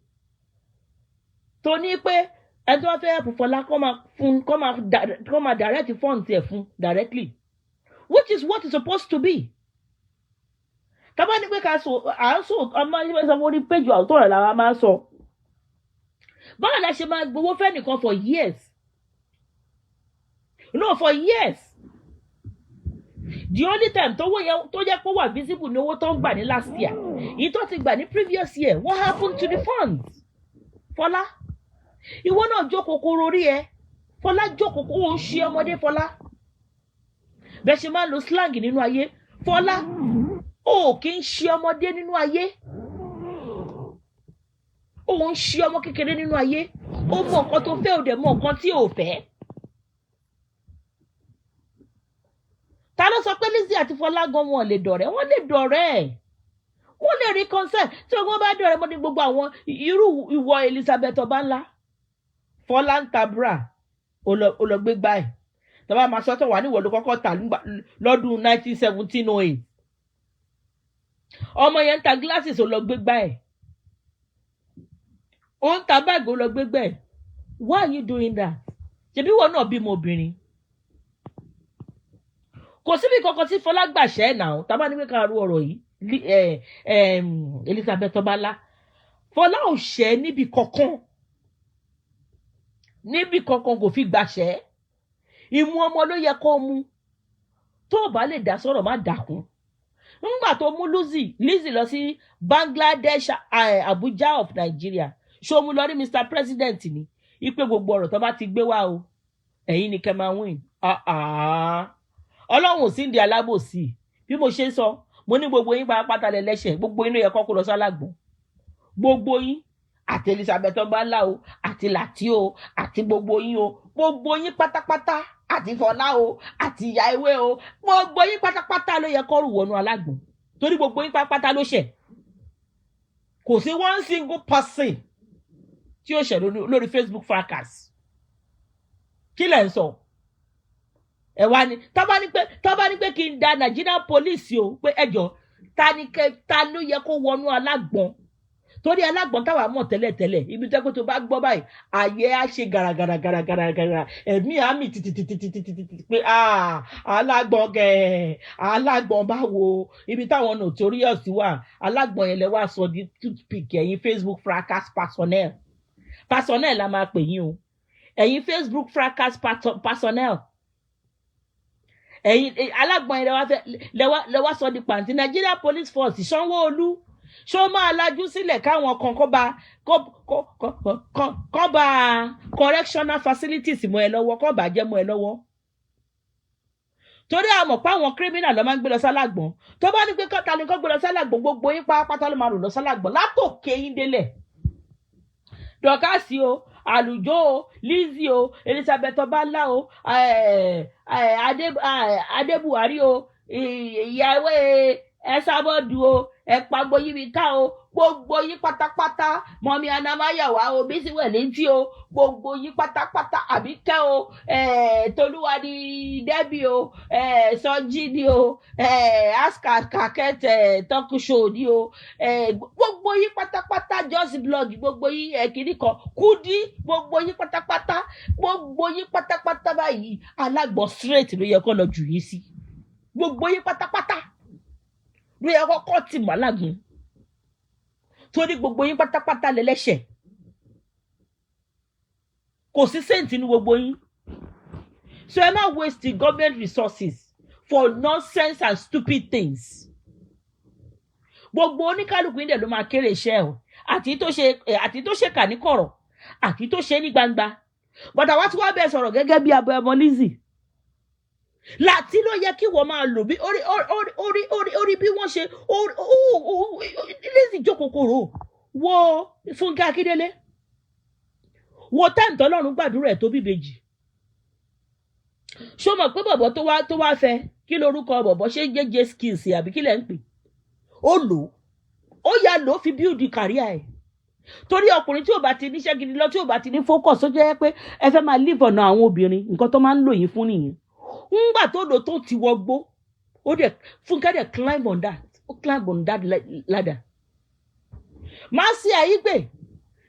tó ní pé ẹni tó wá fẹ́ help Fọlá kọ́ máa direct fund tiẹ̀ fún directly which is what it's supposed to be tábà ní pé ká sọ à ń sọ ọmọ ilé sọ fún orí péjì àwòtọ́ rẹ̀ làwọn máa ń sọ báwo la ṣe máa gbowó fẹ́nìkan for years? No, for years. The only time tó jẹ́ kó wà visible ní owó tó ń gbà ní last year. Èyí tó ti gbà ní previous year. What happened to the funds? Fola, ìwọ náà jókòó kó rorí ẹ. Fola jókòó kó o ṣe ọmọdé Fola. Bẹ́ẹ̀ ṣe máa lo slang nínú ayé. Fola, o kì í ṣe ọmọdé nínú ayé. O ń ṣe ọmọ kékeré nínú ayé. O mọ nǹkan tó fẹ́, o dẹ̀ mọ nǹkan tí o fẹ́. Ta ló sọ pé Lizzy àti Fola gan wọn lè dọ̀rẹ́? Wọ́n lè dọ̀rẹ́. Wọ́n lè rí consent. Tí wọ́n bá dọ̀rẹ́ mọ́ ní gbogbo àwọn irú ìwọ Elizabeth Obanla. Fola ń ta bra. O lọ gbé gbá ẹ̀. Tọ́ba máa sọ́tọ̀ wà níwọ̀n ló kọ́kọ́ tà lọ́dún 1917-08. Ọmọ yẹn ń ta glasses, o lọ gbé gbá ẹ̀. Ó ń ta báàgì, o lọ gbé gbá ẹ̀. Why are you doing that? Ṣebí wọ́n náà bímọ obìnrin. Kò síbi kankan tí Fola gbàṣẹ́ náà. Tá bá ní pé ká ru ọ̀rọ̀ yìí. Elizabeth Obanla. Fola ò ṣẹ́ níbi kankan. Níbi kankan kò fi gbàṣẹ́. Ìmú ọmọ ló yẹ kó mú. Tó bá lè dá sọ̀rọ̀ má dákun. Nígbà tó mú Lizzy lọ sí Bangladesh, Abuja of Nigeria. Ṣó mú lọ rí Mr. President ni. Ipe gbogbo ọ̀rọ̀ tó bá ti gbé wá o. Ẹ̀yin ni kẹ́ máa win. Ọlọ́run ò sí ń di alábòsí. Bí mo ṣe sọ, mo ní gbogbo yín pátá lẹ́lẹ́ṣẹ̀. Gbogbo yín ló yẹ kó lọ sálágbọ̀n. Gbogbo yín. Àti Elizabeth Obanla o, àti Lati o, àti gbogbo yín o. Gbogbo yín pátápátá. Àti Fola o, àti ìyá ewé o. Gbogbo yín pátápátá ló yẹ kó rù wọnú alágbọ̀n. Torí gbogbo yín pátápátá ló ṣẹ̀. Kò sí one single person tí ó ṣẹ̀ lórí Facebook Fracas. Kí lẹ̀ ń sọ? Ẹ wá ní tá bá ní pé kí n da Nigerian police o pé ẹjọ́ ta ló yẹ kó wọnú alágbọ̀n. Torí alágbọ̀n táwa mọ̀ tẹ́lẹ̀ ibi tẹ́ kó tó bá gbọ́ báyìí ayé á ṣe gàràgàrà ẹ̀mí àmì títí pé alágbọ̀n alágbọ̀n báwo ibi táwọn notorious wà alágbọ̀n yẹn lẹ wá sọ di toothpick ẹ̀yin Facebook Fracas personnel la máa pè yín o ẹ̀yin Facebook Fracas personnel ẹ̀yin alágbọ̀n yẹn lẹ wá sọ di pàǹtí Nigeria Police Force Sanwó-Olú ṣó máa lajú sílẹ̀ káwọn kan kọ́ bá correctional facilities mọ́ ẹ lọ́wọ́ kọ́ bá jẹ́ mọ́ ẹ lọ́wọ́. Torí àmọ̀ pé àwọn criminal ló máa ń gbé lọ sálágbọ̀n tó bá ní pé kọ́ta ni kọ́ gbé lọ sálágbọ̀n gbogbo yín pátá ló máa rò lọ sálágbọ̀n látòkè yín délẹ̀. Dọ̀kásì o Àlùjọ o Lizzy o Elizabeth Obanla o Adébuhari o ìyàwó Ẹ̀sàbọ̀dù o ẹ̀pàgbọ́ yìí mi ká o gbogbo yín pátápátá mọ̀mí anamáyàwá o Bísí Wẹ̀lẹ́ntì o gbogbo yín pátápátá Àbíkẹ́ o Tolúwadì Dẹ́bì o Sọ́jí ni o Kàkẹ́tẹ̀ tọ́kùṣò ni o gbogbo yín pátápátá Just Blog gbogbo yín kìíní kan Kúdí gbogbo yín pátápátá báyìí alágbọ̀n straight ló yẹ kó lọ jù yín sí gbogbo yín pátápátá ló yẹ kọ́kọ́ tì mọ́ alágùn torí gbogbo yín pátápátá lẹ́lẹ́ṣẹ̀ kò sí sẹ́ǹtì ní gbogbo yín so ẹ má waste the government resources for nonsense and stupid things gbogbo oníkálukú yín dẹ̀ ló máa kéré iṣẹ́ o àti tó ṣe kà ní kọ̀rọ̀ àti tó ṣe ní gbangba but àwa tí wọ́n bẹ̀ sọ̀rọ̀ gẹ́gẹ́ bí abo ẹmọ Lizzy Láti ló yẹ kí wọ́n máa lò bí orí bí wọ́n ṣe Lizzy jókòó wo Fúnkẹ́ Akíndélé wo time tọ́lọ́run gbàdúrà ẹ̀ tó bíbejì ṣó mọ̀ pé bọ̀bọ̀ tó wá fẹ́ kí lorúkọ bọ̀bọ̀ ṣe jẹ́jẹ́ skills àbí kí lẹ̀ ń pè ó yà lò fi build career ẹ̀ torí ọkùnrin tí ò bá ti níṣẹ́ gidi lọ tí ò bá ti ní focus ó jẹ́ pé ẹ fẹ́ máa live ọ̀nà àwọn obìnrin nǹkan tó máa ń lò yín fún nìyẹn ngbà tó lò tó ti wọgbó ó dẹ̀ Fúnkẹ́ dẹ̀ climb on that ladder má sí àyígbè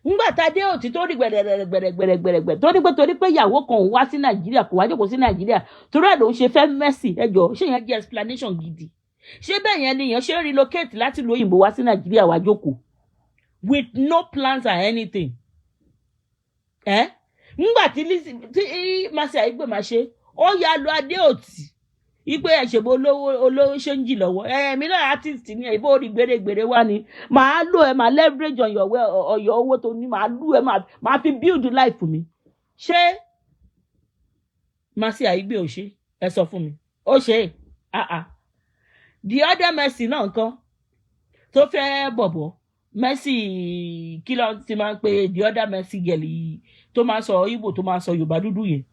ngbà tá a dé òtí tó rí gbẹ̀rẹ̀gbẹ̀rẹ̀gbẹ̀rẹ̀ tó ní pé torí pé ìyàwó kan wá sí Nàìjíríà kò wá jókòó sí Nàìjíríà torí ẹ̀ ló ń ṣe fẹ́ mẹ́sì ẹjọ́ ṣé yẹn jẹ́ explanation gidi ṣé bẹ́ẹ̀ yẹn ni èèyàn ṣe relocate láti lo òyìnbó wá sí Nàìjíríà wá jókòó with no plans or anything nígbà tí Mercy Aigbe máa ṣe ó yá lọ adé òtì ipe ẹ̀ṣẹ̀bọ olówó ṣe ń jì lọ́wọ́ èmi náà artist ni ìbò orí gbèrègbèrè wá ni màá lò ẹ màá leverage on your owó tó ní màá lò ẹ màá fi build life mi ṣé Mercy Aigbe ò ṣe ẹ sọ fún mi ó ṣe the other Mercy náà nǹkan tó fẹ́ bọ̀bọ̀ Mercy kí ló ti máa ń pe the other Mercy girl yìí tó máa sọ Igbo tó máa sọ Yorùbá dúdú yẹn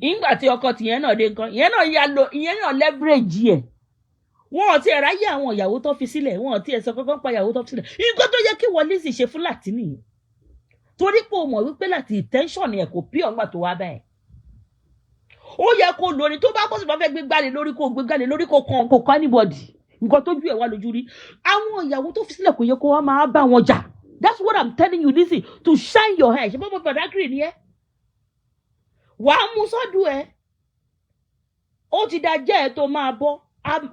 ìgbà tí ọkọ tìyẹn náà dé nǹkan ìyẹn náà leverage ẹ̀ wọn ò tiẹ̀ ráyè àwọn ìyàwó tó fi sílẹ̀ wọn ò tiẹ̀ sọ kankan pa ìyàwó tó fi sílẹ̀ nǹkan tó yẹ kí wọ́n Lizzy ṣe fún láti nìyẹn torí pé o mọ̀ wípé láti intention ẹ̀ kò pí ọ̀gbà tó wá báyìí ó yẹ kó lórí tó bá bọ́sùn bá fẹ́ gbé gbálẹ̀ lórí kó gbé gbálẹ̀ lórí kó kàn anybody nǹkan tójú ẹ̀ wá lójú rí àwọn ìyàwó tó fi sílẹ̀ kò yẹ kó wá máa bá wọn jà that's what I'm telling you Lizzy to shine your hair ṣe bọ́ bàdákìrì ni ẹ́ wàá mú sọ́dún ẹ̀ ó ti da jẹ́ ẹ̀ tó máa bọ́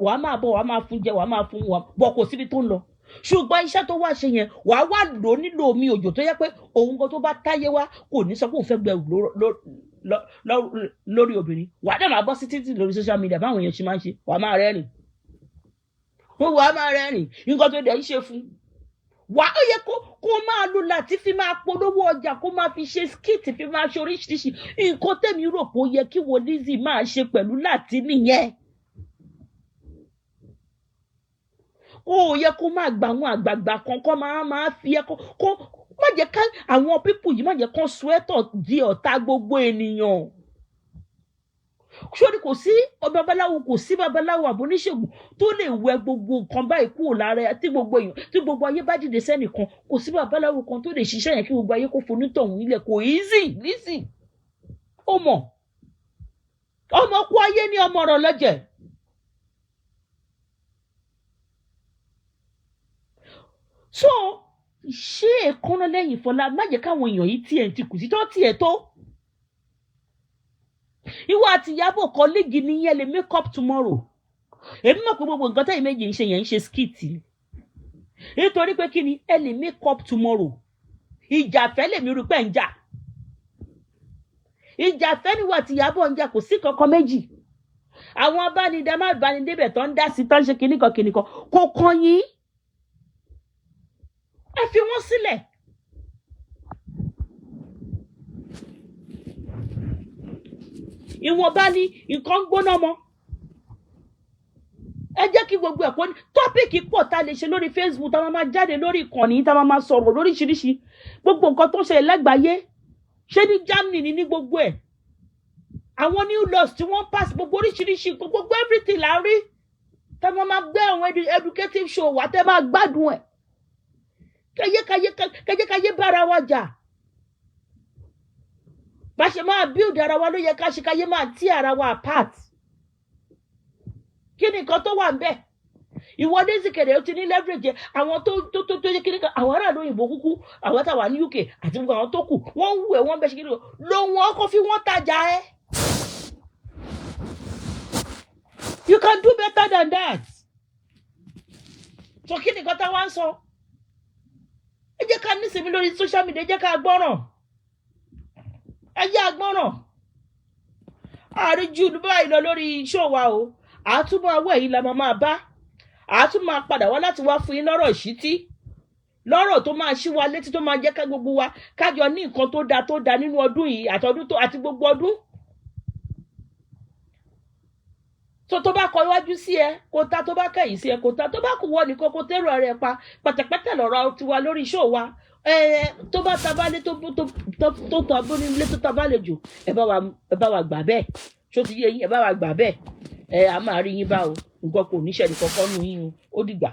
wàá máa bọ̀ wàá máa fún jẹ wàá máa fún wọn bọ̀ kò síbi tó ń lọ ṣùgbọ́n iṣẹ́ tó wá ṣe yẹn wàá wá lò nílò omi òjò tó yẹ pé òun kan tó bá táyé wá kò ní sọ pé òun fẹ́ gbẹrù lórí obìnrin wàá dẹ̀ máa bọ́ sí títì lórí social media báwọn èèyàn ṣe máa ń ṣe wàá máa rẹ́rìn wàá máa rẹ́rìn nǹkan tó dẹ̀ ń ṣe fún wà á yẹ kó máa lò láti fi máa polówó ọjà kó máa fi ṣe skit fi máa ṣe oríṣiríṣi nǹkan tẹ̀mí rò pé ó yẹ kí wọ́n Lizzy máa ṣe pẹ̀lú láti nìyẹn. ó yẹ kó máa gba àwọn àgbààgbà kan kó máa fi ẹ kó má jẹ́ ká àwọn pípù yìí má jẹ́ kó sweater di ọ̀tá gbogbo ènìyàn. sórí kò sí babaláwo kò sí babaláwo àbóníṣègùn tó lè wẹ gbogbo nǹkan báyìí kúrò lára ẹ tí gbogbo ayé bá dìde sẹ́nìkan kò sí babaláwo kan tó lè ṣiṣẹ́ yẹn kí gbogbo ayé kó fonítọ̀hún ilẹ̀ kò easy Lizzy ọmọ kú ayé ní ọmọ ọ̀rọ̀ lọ́jẹ̀. so ṣé èkánná lẹ́yìn Fọlá má jẹ́ káwọn èèyàn yìí tiẹ̀ ti kù sí tó tiẹ̀ tó. ìwọ àti Iyabo colleague ni yẹn lè make up tomorrow èmi mọ̀ pé gbogbo nǹkan tẹ́yìn méjì ń ṣe yẹn ń ṣe skit nítorí pé kí ni ẹ lè make up tomorrow ìjà fẹ́ lèmi rí pé ń jà ìjà fẹ́ ni wà àti Iyabo ń jà kò sí kankan méjì àwọn abánidá má banidébẹ̀ tó ń dá sí tó ń ṣe kìnnìkan kò kàn yín ẹ fi wọ́n sílẹ̀. ìwọ̀nba ni nǹkan gbóná mọ́ ẹ jẹ́ kí gbogbo ẹ̀kọ́ ní tọ́pìkì pọ̀ tá a lè ṣe lórí Facebook tá a máa jáde lórí ìkànnì tá a máa sọ̀rọ̀ lóríṣiríṣi gbogbo nǹkan tó ń ṣẹlẹ̀ lágbàáyé ṣé ní Germany ní gbogbo ẹ̀ àwọn new laws tí wọ́n pass gbogbo oríṣiríṣi gbogbo everything la rí tá a máa gbé àwọn educative show wà tẹ́ máa gbádùn ẹ̀ kẹyẹkẹyẹ bára wa jà bá ṣe máa build ara wa ló yẹ ká ṣe káyé máa tí ara wa apart kí ni nǹkan tó wà ńbẹ̀ ìwọ Lizzy kẹ̀dẹ̀ ó ti ní leverage àwọn tó yẹ kí ni àwọn aráàlú òyìnbó kúkú àwọn táwa ní UK àti gbogbo àwọn tó kù wọ́n ń wù ẹ́ wọ́n bẹ́ ṣe kí ni lóhun ọkọ̀ fi wọ́n tajà ẹ́. You can do better than that. So kí ni nǹkan táwa ń sọ ẹ jẹ́ ká nísìnyí lórí social media ẹ jẹ́ ká gbọ́ràn ẹ jẹ́ àgbọ́ràn àríjú báyìí lọ lórí show wa o àtúmọ̀ àwọ̀ èyí la máa bá àtúmọ̀ padà wá láti wá fún yín lọ́rọ̀ ìṣítí lọ́rọ̀ tó máa ṣí wa létí tó máa jẹ́ ká gbogbo wa kájọ ní nǹkan tó dáa nínú ọdún yìí àti gbogbo ọdún. tó bá kọ iwájú sí ẹ kó ta tó bá kẹ̀yìn sí ẹ kó ta tó bá kù wọ nìkan kó tẹ́rù rẹ pa pẹ̀tẹ̀pẹ̀tẹ̀ lọ́rọ̀ tiwa lórí show wa tó bá tabalẹ̀ tó abónílé tó tabalẹ̀ jù ẹ bá wa gbà bẹ́ẹ̀ ṣó ti yé yín ẹ bá wa gbà bẹ́ẹ̀ a máa rí yín bá o nǹkan kò níṣẹ́ nìkan kan nù yín o ó dìgbà.